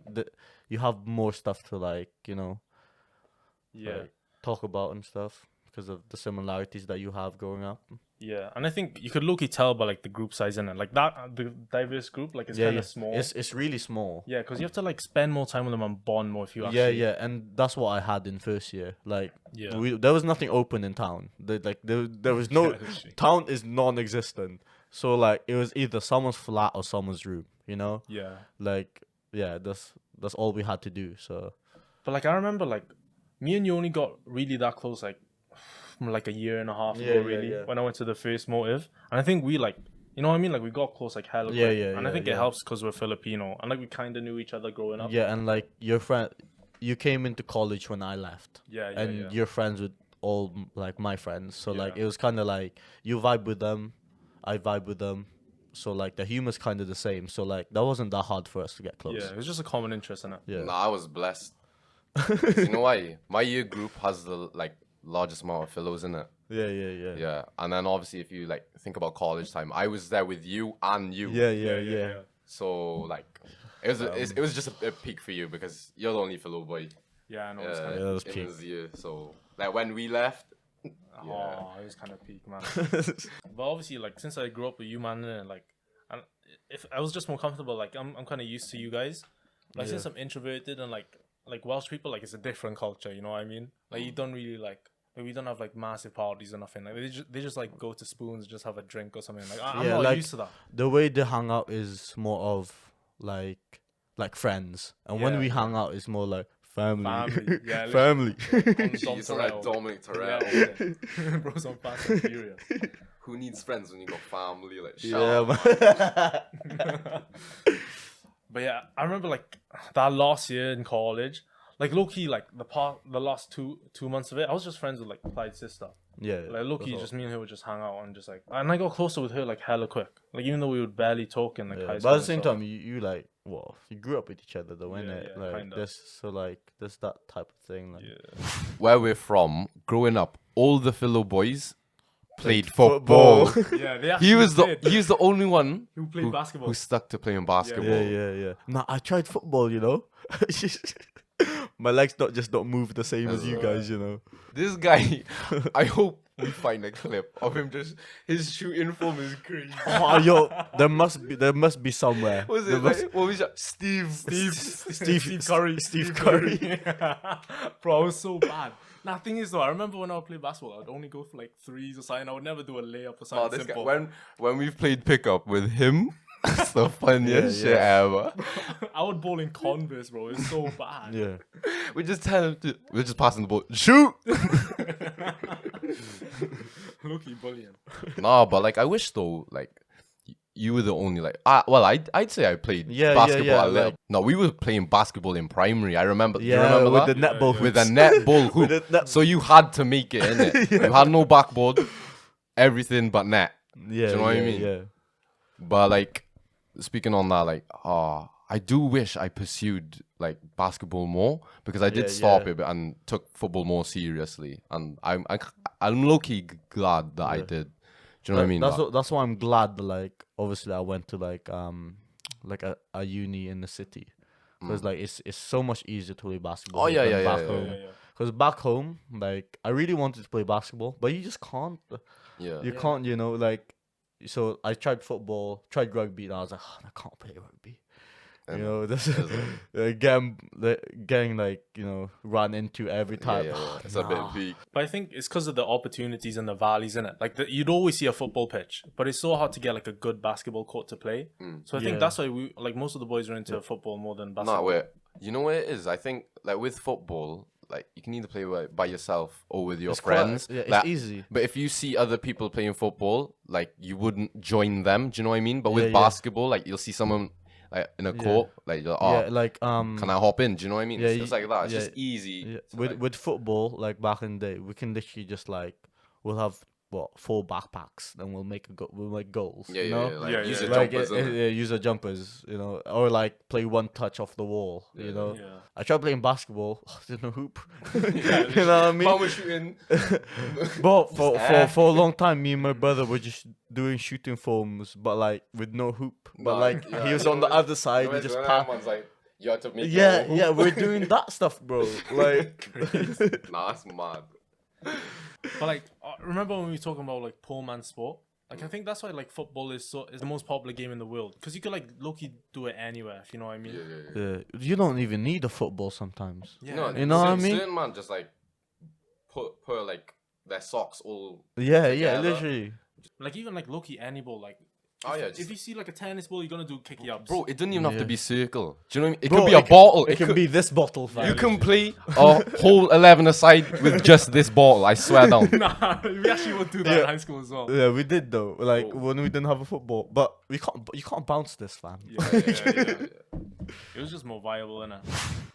you have more stuff to like
Yeah.
like, talk about and stuff because of the similarities that you have growing up.
Yeah, and I think you could low-key tell by like the group size in it, like that the diverse group, like it's kind of small.
It's really small.
Yeah, because you have to like spend more time with them and bond more if you actually.
Yeah, and that's what I had in first year. Like,
Yeah.
there was nothing open in town. There was no
Yeah, literally.
town is non-existent. So like it was either someone's flat or someone's room. You know,
Yeah.
like yeah, that's all we had to do. So
But like I remember like me and you only got really that close like a year and a half ago really when I went to the first motive, and I think we like, you know what I mean, like we got close like hella quick. And I think it helps because we're Filipino and like we kind of knew each other growing up.
Yeah, and like your friend, you came into college when I left. And you're friends with all like my friends, so like it was kind of like you vibe with them, I vibe with them, so like the humor's kind of the same, so like that wasn't that hard for us to get close.
Yeah, it was just a common interest in it.
Yeah.
Nah, I was blessed. 'Cause you know why? My year group has the like largest amount of Philos in it.
Yeah.
Yeah, and then obviously if you like think about college time, I was there with you and you.
Yeah.
So like it was just a peak for you because you're the only Philo boy.
Yeah, I know. It's
that was
in
peak.
this year. So like when we left,
it was kind of peak, man. But obviously, like since I grew up with you, man, and like, and if I was just more comfortable, like I'm kind of used to you guys. Like since I'm introverted and like Welsh people, like it's a different culture. You know what I mean? Like you don't really like we don't have like massive parties or nothing. Like they just like go to Spoons, just have a drink or something. Like I'm not
like,
used to that.
The way they hang out is more of like friends, and when we hang out, it's more like family.
Yeah,
family.
Jeez, like Dominic Terrell.
Yeah. Bro's on Fast and Furious.
Who needs friends when you got family? Like
Man.
But yeah, I remember like that last year in college, like low key, like the last two months of it, I was just friends with like Klyde's sister.
Yeah.
Like low key, just me and her would just hang out and just like, and I got closer with her like hella quick. Like even though we would barely talk in like high school.
But at the same time, you like, well, you grew up with each other though, innit? Like
kinda.
there's that type of thing. Like,
Where we're from, growing up, all the Philo boys played football.
Yeah, they
he
actually
was the only one
who played basketball.
who stuck to playing basketball.
Yeah. Nah, I tried football, you know. My legs don't move the same as you guys, you know.
This guy, I hope we find a clip of him just his shooting form is crazy.
Oh, yo, there must be somewhere.
What was it like? What was that?
Steve Curry.
Steve Curry.
Bro, I was so bad. Nah, thing is though, I remember when I would play basketball, I'd only go for like threes or something. I would never do a layup or something
This
simple.
guy, when we've played pickup with him, it's the funniest shit ever.
I would ball in Converse, bro. It's so bad.
Yeah.
We just tell him we're just passing the ball. Shoot!
Low-key bullying.
Nah, but like I wish though, like you were the only like I'd say I played basketball a little.
like,
no, we were playing basketball in primary. I remember. Do you
Yeah,
remember
with
that?
the netball
With a
hoops.
netball hoop.
With the net-
So you had to make it in it. You had no backboard, everything but net.
Yeah.
Do you know what I mean?
Yeah.
But like speaking on that, like I do wish I pursued like basketball more because I did stop it and took football more seriously, and I'm low key glad that I did. Do you know what I mean?
That's why I'm glad that like obviously I went to like a uni in the city, because like it's so much easier to play basketball. Than back home. Because back home, like I really wanted to play basketball, but you just can't. You can't, you know, like. So I tried football, tried rugby, and I was like, I can't play rugby. You know, this getting like, you know, run into every time.
It's a bit big.
But I think it's because of the opportunities and the valleys in it. Like you'd always see a football pitch, but it's so hard to get like a good basketball court to play. So I think that's why we like most of the boys are into football more than basketball.
Not where you know what it is. I think like with football, like you can either play by yourself or with your friends.
It's
like,
easy.
But if you see other people playing football, like you wouldn't join them. Do you know what I mean? But with basketball, like you'll see someone like in a court, like you're like
can
I hop in? Do you know what I mean?
Yeah,
It's just like that. It's just easy.
Yeah.
to,
With football, like back in the day, we can literally just like we'll have 4 backpacks, then we'll make goals.
Yeah,
you know?
like, use your
Like
jumpers.
use the jumpers, you know, or like play one touch off the wall, you know.
Yeah.
I tried playing basketball. There's no hoop. You know what I mean?
Mom was shooting.
But for a long time, me and my brother were just doing shooting forms, but like with no hoop. But like he was on the other side, he just passed.
Like, you had to make
Yeah, we're doing that stuff, bro. Like,
nah, that's mad.
But like, remember when we were talking about like poor man's sport? Like I think that's why like football is the most popular game in the world, because you could like low-key do it anywhere, if you know what I mean.
yeah, you don't even need a football sometimes.
Yeah,
you know what I mean?
Certain man just like put like their socks all.
Yeah,
together.
literally.
like even like low-key any ball, like
Oh yeah,
If you see like a tennis ball, you're gonna do kicky ups.
bro, it doesn't even have to
Yeah.
be circle. Do you know what I mean? It
Bro,
could be a bottle.
It can be this bottle, fam.
You can play a whole 11 aside with just this bottle. I swear down.
Nah, we actually would do that in high school as well.
Yeah, we did though. Like
Oh.
when we didn't have a football, but we can't. You can't bounce this, fam.
Yeah. It was just more viable, innit?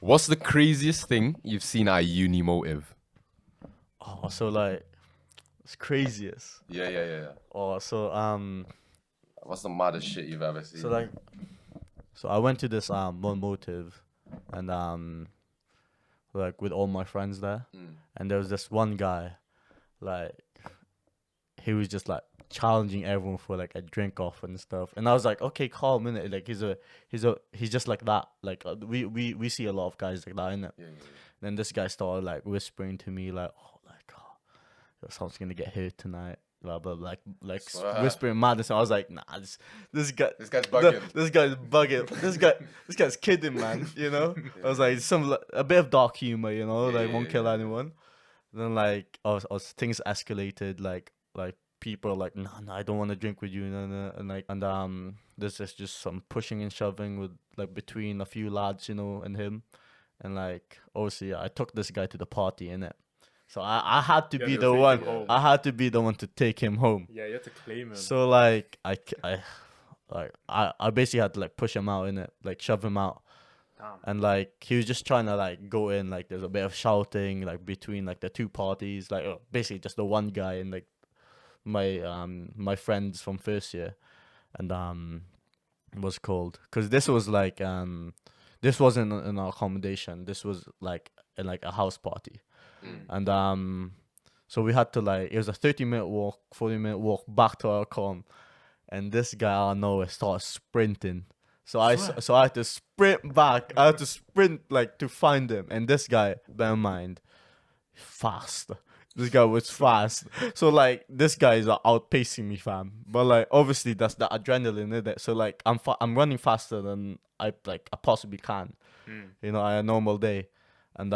What's the craziest thing you've seen at a uni motive?
Oh, so like, it's craziest.
Yeah.
Oh, so
What's the maddest shit you've ever seen?
so like, so I went to this one motive, and like with all my friends there, and there was this one guy, like, he was just like challenging everyone for like a drink off and stuff, and I was like, okay, calm, innit? Like he's just like that. Like we see a lot of guys like that, innit?
Yeah.
Then this guy started like whispering to me like, someone's gonna get hurt tonight. Blah blah like
Swear.
whispering madness. I was like, nah, this guy.
This guy's bugging.
This guy's bugging. This guy's kidding, man. You know. I was like, a bit of dark humor, you know, like won't kill anyone. Then like I was things escalated. Like people are like, no, I don't want to drink with you, no, and there's just some pushing and shoving with like between a few lads, you know, and him, and like obviously I took this guy to the party, innit? So I had to be
to
the
take
one.
him home.
I had to be the one to take him home.
Yeah, you have to claim him.
So like I basically had to like push him out, innit? Like shove him out.
Damn.
And like he was just trying to like go in, like there's a bit of shouting like between like the two parties, like basically just the one guy and like my friends from first year, and was called because this was like this wasn't in our accommodation. This was like in like a house party, and so we had to like, it was a 30-minute walk, 40-minute walk back to our com, and this guy out of nowhere started sprinting. So I had to sprint back. I had to sprint like to find him. And this guy, bear in mind, fast. This guy was fast. So like this guy is outpacing me, fam. But like obviously that's the adrenaline in it. So like I'm running faster than I possibly can. You know, on a normal day. And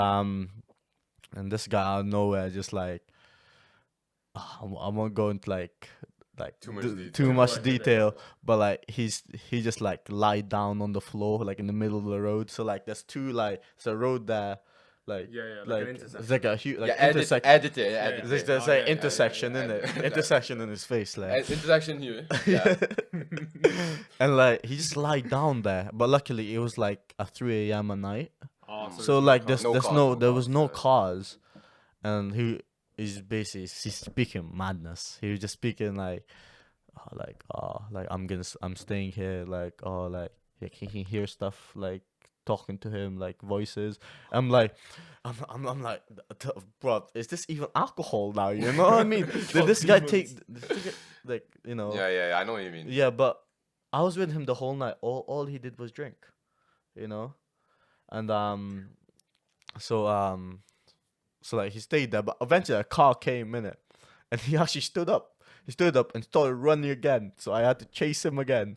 this guy out of nowhere just like, I won't go into like too much detail, but like he just like lied down on the floor like in the middle of the road. So like there's a road there, like
like an intersection.
it's like a huge like
edit
intersection.
it. Edit it.
There's an intersection in it, intersection in his face, like.
Intersection here. Yeah.
And like he just lied down there, but luckily it was like at 3 a.m. at night.
Oh,
So like there was no
cars.
cars, and he's speaking madness. He was just speaking like I'm staying here, like he can hear stuff like talking to him like voices. I'm like, bro, is this even alcohol now? You know what I mean? Did this guy take like, you know?
Yeah, I know what you mean.
Yeah, but I was with him the whole night. All he did was drink, you know, and so like he stayed there, but eventually a car came in it, and he actually stood up. He stood up and started running again. So I had to chase him again,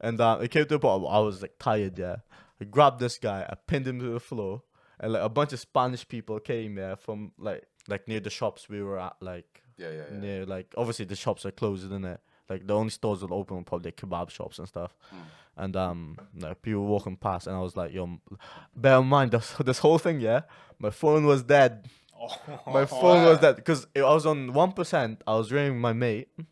and it came to a point I was like tired. Yeah, I grabbed this guy, I pinned him to the floor, and like a bunch of Spanish people came there from like near the shops we were at, like near like obviously the shops are closed, isn't it? Like the only stores that open were probably kebab shops and stuff. And like people walking past, and I was like, yo, bear in mind this whole thing, yeah, my phone was dead. My phone was dead because I was on 1%. I was ringing my mate, and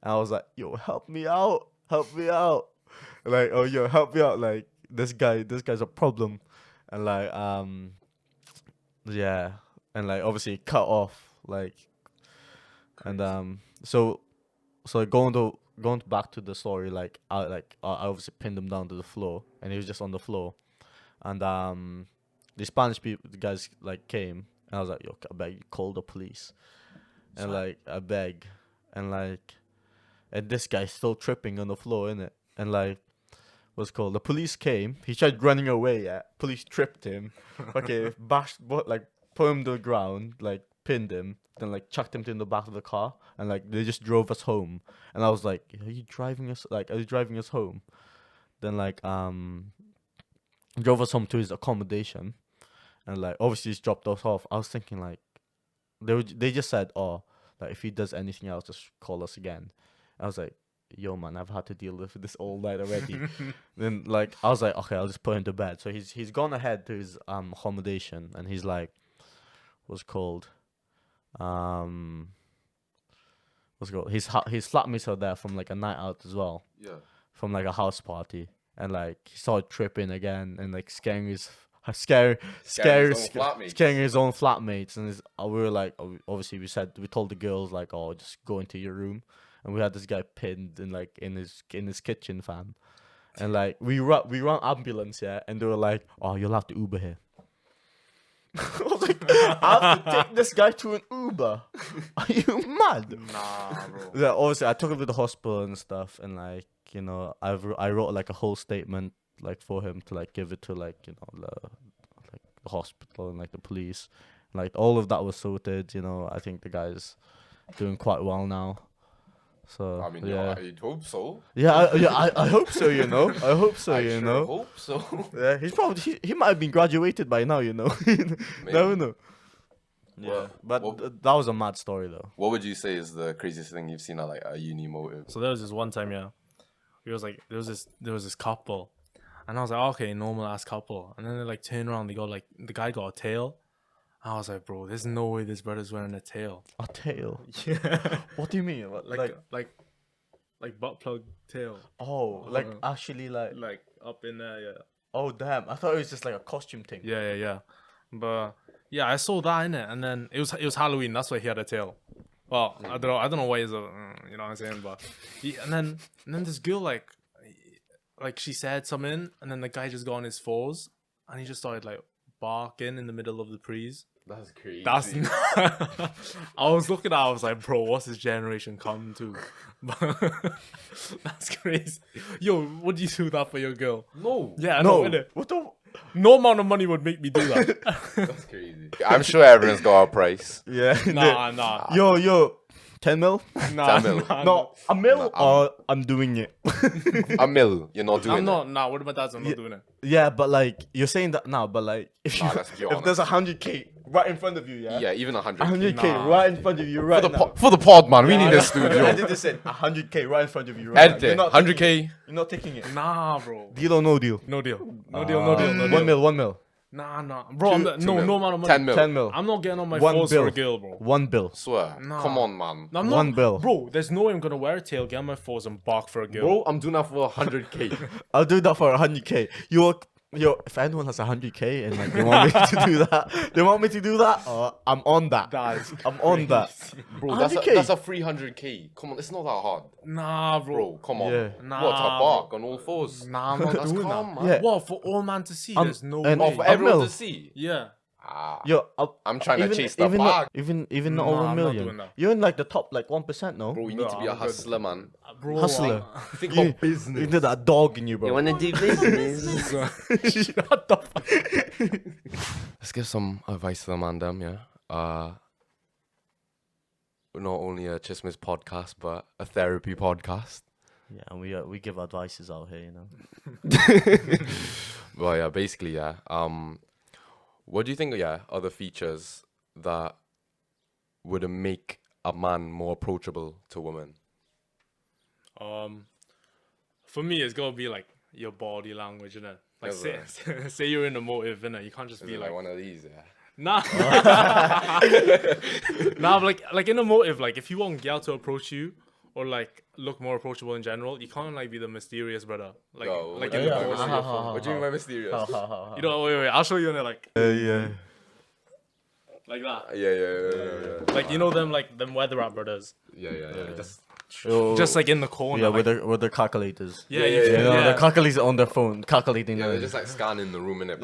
I was like, yo, help me out. Like, oh, yo, help me out. Like this guy's a problem. And like yeah, and like obviously it cut off, like. And so going back to the story, like I obviously pinned him down to the floor, and he was just on the floor, and the Spanish guys like came, and I was like, yo, I beg you, call the police, and like I beg, and this guy's still tripping on the floor, innit? And like, what's called, the police came, he tried running away, yeah, police tripped him, okay, put him to the ground, like pinned him, then like chucked him in the back of the car, and like they just drove us home. And I was like, are you driving us home? Then like drove us home to his accommodation, and like obviously he's dropped us off. I was thinking like they just said, oh, like if he does anything else, just call us again. I was like, yo, man, I've had to deal with this all night already. Then like I was like, okay, I'll just put him to bed. So he's gone ahead to his accommodation, and he's like, what's it called? His flatmates are there from like a night out as well.
Yeah.
From like a house party, and like he started tripping again and like scaring his own flatmates. And we were like, obviously we told the girls like, oh, just go into your room, and we had this guy pinned in his kitchen, fam. And like we run ambulance, yeah, and they were like, oh, you'll have to Uber here. I was like, I have to take this guy to an Uber. Are you mad?
Nah, bro.
Yeah, obviously I took him to the hospital and stuff, and like, you know, I wrote like a whole statement like for him to like give it to like, you know, the hospital and like the police. Like all of that was sorted, you know. I think the guy's doing quite well now. So
I mean,
yeah,
I'd hope so.
I hope so, you know. I hope so,
I
you
sure
know.
hope so.
Yeah, he's probably he might have been graduated by now, you know. Never know. Yeah, but that was a mad story though.
What would you say is the craziest thing you've seen at like a uni motive?
So there was this one time, yeah. It was like there was this couple, and I was like, okay, normal ass couple. And then they like turn around, the guy got a tail. I was like, bro, there's no way this brother's wearing a tail.
A tail?
Yeah.
What do you mean?
Like butt plug tail.
Oh, like actually like
up in there, yeah.
Oh damn! I thought it was just like a costume thing.
Yeah. But yeah, I saw that in it, and then it was Halloween. That's why he had a tail. Well, I don't know why he's you know what I'm saying, but and then this girl like she said something, and then the guy just got on his fours, and he just started like barking in the middle of the prees.
That's crazy.
That's I was looking at it, I was like, bro, what's this generation come to? That's crazy. Yo, would you do that for your girl?
No.
Yeah,
No.
no, innit?
What the?
No amount of money would make me do that.
That's crazy. I'm sure everyone's got a price.
Yeah.
Nah.
Yo, 10 mil?
10 mil.
No, a mil or I'm doing it.
A mil. You're not doing
I'm
it.
not. Nah, what about that? I'm not doing it.
Yeah, but like you're saying that now, but like if
Nah, let's be
if
honest.
there's 100K right in front of you, yeah.
Yeah, even 100.
100K
Nah.
right in front of you right now.
For the pod, man. We need a
I
studio.
did this in 100K right in front of you right
Edit
now.
it.
You're not
100K.
You're not taking it.
Nah, bro.
Deal or no deal?
No deal. No deal.
1 mil.
Nah. Bro,
Two
no
mil.
amount of money.
10 mil.
10 mil.
I'm not getting on my
1
fours
bill.
for a girl, bro.
1 bill.
Swear.
Nah.
Come on, man.
I'm
1 bill.
Bro, there's no way I'm gonna wear a tail, get on my fours, and bark for a girl.
Bro, I'm doing that for 100K.
I'll do that for 100K. Yo, if anyone has 100K and like they want me to do that, I'm on that. I'm on that.
Bro,
100K.
that's a 300K. Come on, it's not that hard.
Nah, bro.
Bro, come on.
Yeah.
Nah,
What, to bark on all fours?
Nah, I'm not
That's
doing
calm,
that.
man.
Yeah.
What, for all man to see? There's no
and-
way.
Oh, for
A
everyone
mil.
to see.
Yeah.
Ah.
Yo,
I'm trying to chase the
even
bag.
even
Nah,
not over a
I'm not
million.
doing that.
You're in like the top like 1%, no?
Bro, you need to be a hustler, man.
Bro,
Hustler.
Think
You,
about business.
you did that dog in you, bro.
to do business?
Shut the fuck.
Let's give some advice to the man, them, yeah? We're not only a Chismis podcast, but a therapy podcast.
Yeah, and we give advices out here, you know.
Well, yeah, basically, yeah. What do you think, yeah, are the features that would make a man more approachable to women?
For me, it's gotta be like your body language, innit? Like,
Is
say you're in a motive, innit? You can't just
Is
be
it
like,
like one of these, yeah?
nah. Nah, but like in a motive, like if you want girl to approach you or like look more approachable in general, you can't like be the mysterious brother. Like,
Yo,
like
what
in
do
the
you mean by
corner of your phone.
What do you mean by mysterious?
You know, wait, I'll show you in it, like
Yeah.
that.
Yeah.
Like you know them weather app brothers.
Yeah.
Just like in the corner.
Yeah,
like,
with the calculators.
yeah,
Yeah,
You know,
yeah.
the calculators on their phone, calculating.
Yeah, they're
them.
just like scanning the room, innit?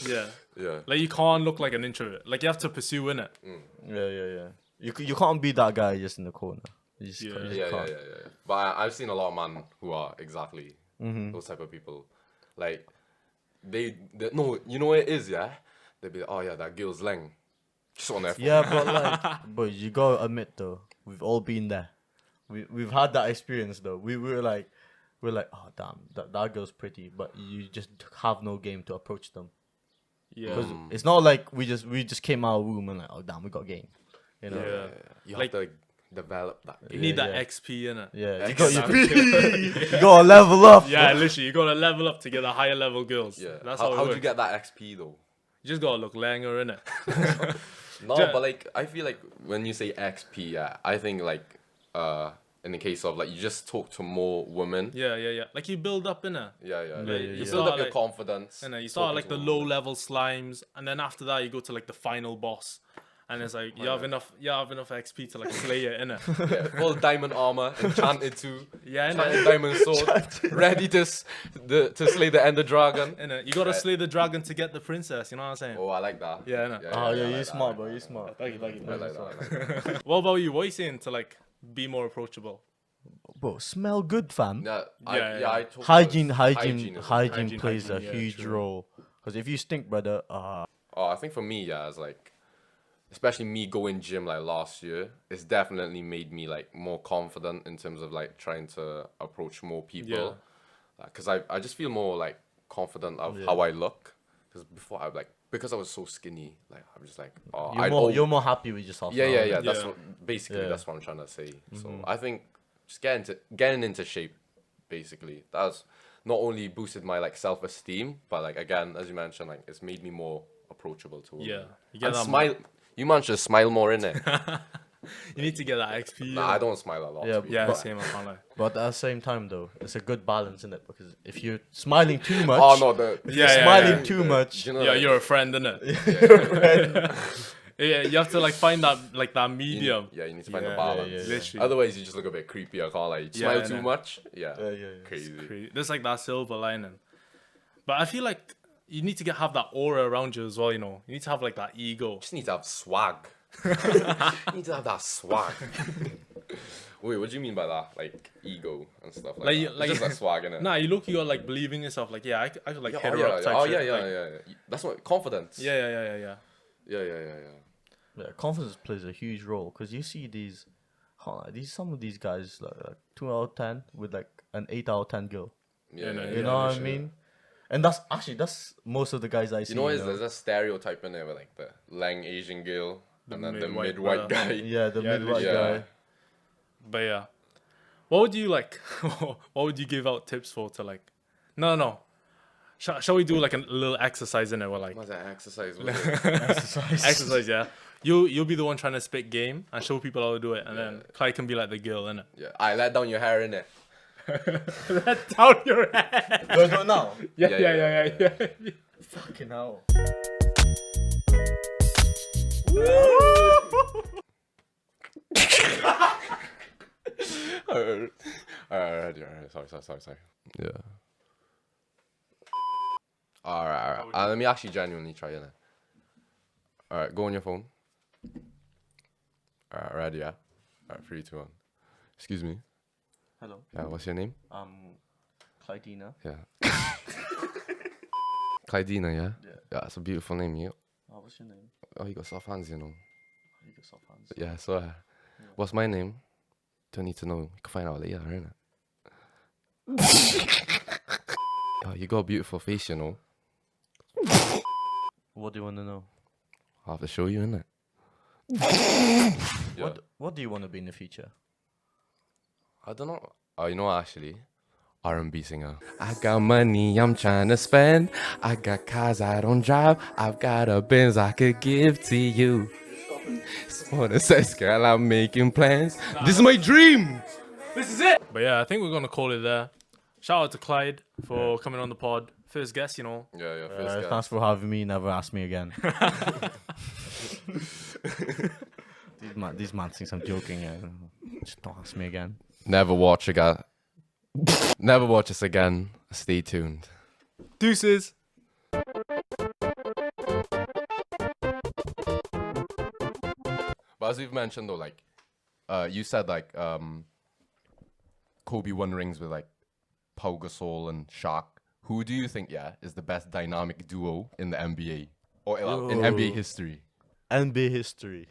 Yeah.
Yeah.
Like you can't look like an introvert. Like you have to pursue in it.
Yeah. You can't be that guy just in the corner. You just,
Yeah.
you just
Yeah.
can't.
But I've seen a lot of men who are exactly those type of people. Like, they no, you know what it is, yeah? They'd be like, oh yeah, that girl's leng. Just on their phone.
Yeah, but like, but you gotta admit though, we've all been there. We've had that experience though. We're like, oh damn, that girl's pretty, but you just have no game to approach them.
Yeah.
Because it's not like we just came out of the womb and like, oh damn, we got game. You know.
Yeah.
You
Like-
have to develop that.
You need that
yeah.
XP in it.
Yeah,
XP.
you gotta level up.
Yeah, literally, you gotta level up to get the higher level girls.
Yeah.
That's
how
how it
how'd
works.
you get that XP though?
You just gotta look langer in it.
No,
Ja-
but like I feel like when you say XP, yeah, I think like in the case of like you just talk to more women.
Yeah. Like you build up in it.
Yeah.
yeah,
You
yeah.
build
Start,
up your
like-
confidence.
And you start
talking
like
to
the
more
low
women.
level slimes, and then after that you go to like the final boss, and it's like you have enough XP to like slay it in it.
Yeah, full diamond armor, enchanted too.
Yeah,
Enchanted
innit?
diamond sword, ready to slay the ender dragon.
Innit? You gotta
Right.
slay the dragon to get the princess. You know what I'm saying?
Oh, I like that.
Yeah, innit?
Oh yeah,
I
you're
like
smart,
that,
bro.
I
You're
like that.
smart.
Thank you.
I like that. I like that.
What about you? What are you saying to like be more approachable?
Bro, smell good, fam.
Yeah,
Yeah.
I talk
Hygiene
about
hygiene
as well.
hygiene plays a
yeah,
huge
true.
role. Because if you stink, brother,
Oh, I think for me, yeah, it's like, especially me going gym like last year, it's definitely made me like more confident in terms of like trying to approach more people. Because I just feel more like confident of how I look. Because before because I was so skinny, like I'm just like, oh,
you're more happy with yourself. now,
yeah.
innit?
That's
Yeah.
basically
Yeah.
that's what I'm trying to say. So I think just getting into shape, basically, that's not only boosted my like self-esteem, but like again, as you mentioned, like it's made me more approachable to women.
Yeah, you get
And
that
smile. You man should smile more in it.
You need to get that XP.
Nah, I don't smile a lot.
Yeah,
to be
Yeah,
honest.
same. I can't lie.
But at the same time, though, it's a good balance in it because if you're smiling too much,
Oh no, the
Yeah,
smiling too much,
you know,
Yeah,
like,
you're a friend, innit? Yeah, you have to like find that medium.
yeah, you need to find
Yeah,
the
yeah,
balance.
yeah.
Literally.
Otherwise, you just look a bit creepy. I can't like
Yeah,
smile
I
too
know.
much. Yeah,
yeah.
crazy.
There's like that silver lining. But I feel like you need to have that aura around you as well, you know. You need to have like that ego.
Just need to have swag. you need to have that swag. Wait, what do you mean by that? Like ego and stuff like,
Like,
that?
you-
It's
like-
just that swag in it.
Nah, you look, you got like believe in yourself. Like, yeah, I could like
Yeah,
hit
oh,
her
yeah,
up type
oh,
shit.
yeah,
like,
yeah. That's what confidence.
yeah.
Yeah, confidence plays a huge role because you see some of these guys like 2 out of 10 with like an 8 out of 10 girl.
Yeah,
no,
yeah,
You
Yeah,
know what I
sure.
mean? And that's most of the guys I see.
You know, there's a stereotype in there with like the Lang Asian girl and then the
mid-white
mid-white
brother.
guy.
Yeah, the
Yeah,
mid-white
yeah.
guy.
But yeah, what would you like? What would you give out tips for to like? No. Shall we do like a little exercise in it? We're like
What's that exercise? Was it?
exercise, yeah. You'll be the one trying to spit game and show people how to do it, and then Klyde can be like the girl in it.
Yeah, I let down your hair in it.
Let down your head.
Do I do it now?
Yeah.
Fucking hell.
Alright. Sorry. Yeah. Alright. Let me actually genuinely try it. Alright, go on your phone. Alright, ready, yeah? Alright, 3, 2, 1. Excuse me.
Hello.
Yeah, what's your name?
Clydina.
Yeah. Klydina, yeah?
Yeah.
Yeah, it's a beautiful name, you.
Oh, what's your name?
Oh, you got soft hands, you know.
You got soft hands.
Yeah, so what's my name? Don't need to know. You can find out later, innit? Oh, you got a beautiful face, you know.
What do you want to know?
I'll have to show you, innit? Yeah.
What do you want to be in the future?
I don't know. Oh, you know what, actually? R&B singer. I got money I'm trying to spend. I got cars I don't drive. I've got a Benz I could give to you. For the sex, girl, I'm making plans. This is my dream.
But yeah, I think we're gonna call it there. Shout out to Klyde for coming on the pod. First guest, you know.
Yeah,
Thanks for having me. Never ask me again. These man thinks I'm joking. Just don't ask me again.
Never watch again. Never watch us again. Stay tuned.
Deuces.
But as we've mentioned though, like, you said like, Kobe won rings with like Pau Gasol and Shaq. Who do you think, is the best dynamic duo in the NBA or in NBA history?
NBA history.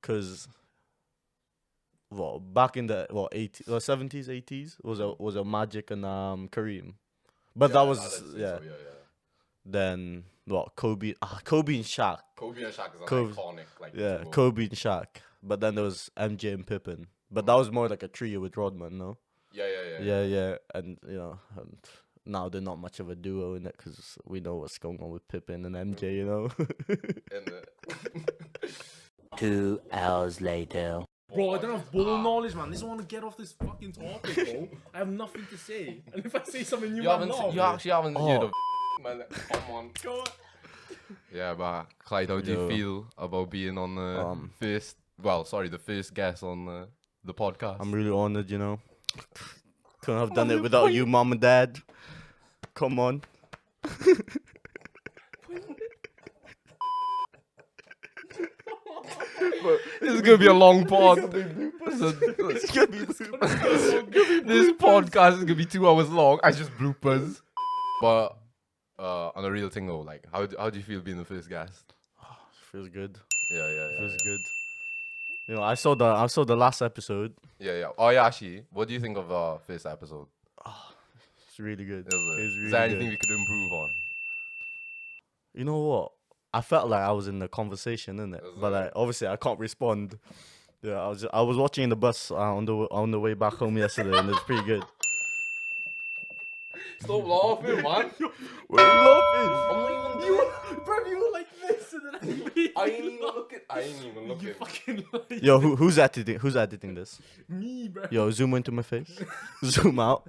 Cause, back in the 70s, 80s was a Magic and Kareem, but that was
So, yeah.
Then what Kobe and Shaq.
Kobe and Shaq is an
Kobe-
iconic. Like,
Yeah,
duo.
Kobe and Shaq. But then there was MJ and Pippen. But that was more like a trio with Rodman, no? Yeah. And and now they're not much of a duo in it because we know what's going on with Pippen and MJ, you know.
And,
2 hours later.
Bro, I don't have ball knowledge, man. This want to get off this fucking topic, bro. I have nothing to say. And if I say something, you might laugh.
you actually haven't heard
Oh.
of man. Come on.
Go on.
Yeah, but Klyde, how do you
Yo.
feel about being on the the first guest on the podcast?
I'm really honored, you know. Couldn't have done it without you, mom and dad. Come on.
This is gonna be a long pod. This podcast is gonna be 2 hours long. I just bloopers. But on a real thing though, like how do you feel being the first guest?
Feels good.
Yeah.
Feels good. You know, I saw the last episode.
Yeah. Oh yeah, actually, what do you think of the first episode?
It's really good.
Is
Really
there
good.
anything we could improve on?
You know what? I felt like I was in the conversation, innit?
Is
But
it?
like, obviously, I can't respond. Yeah, I was watching in the bus on the way back home yesterday, and it's pretty good.
Stop laughing, man.
We're laughing.
I'm not even.
Bro, you were like this and then
I ain't even looking.
You fucking like
Yo, who's editing this?
me, bro.
Yo, zoom into my face. Zoom out.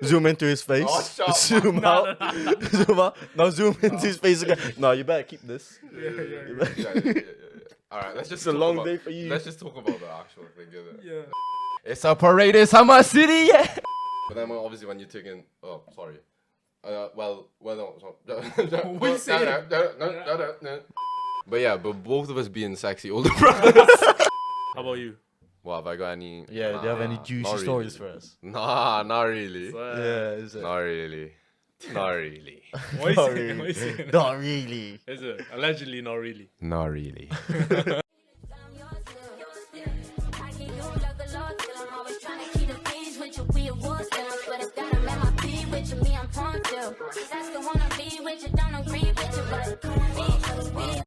Zoom into his face.
Oh, shut up,
Zoom out. Zoom out. Now zoom into his face again. No, you better keep this.
Yeah. All right, let's just.
It's a
talk
long
about-
day for you.
Let's just talk about the actual thing, innit?
Yeah.
It's a parade in Summer City, yeah. But then obviously when you're taking, oh sorry, no.
What you saying?
But yeah, but both of us being sexy older brothers.
How about you?
What have I got any?
Yeah, do you have any
Nah,
juicy
not
stories
really.
for us?
Nah, not really.
Yeah, is it?
Not really. Not really.
What are you
Not
saying?
really.
What are you saying?
Not really.
Is it? Allegedly, not really.
Not really.
That's the one I be with you, don't agree with you, but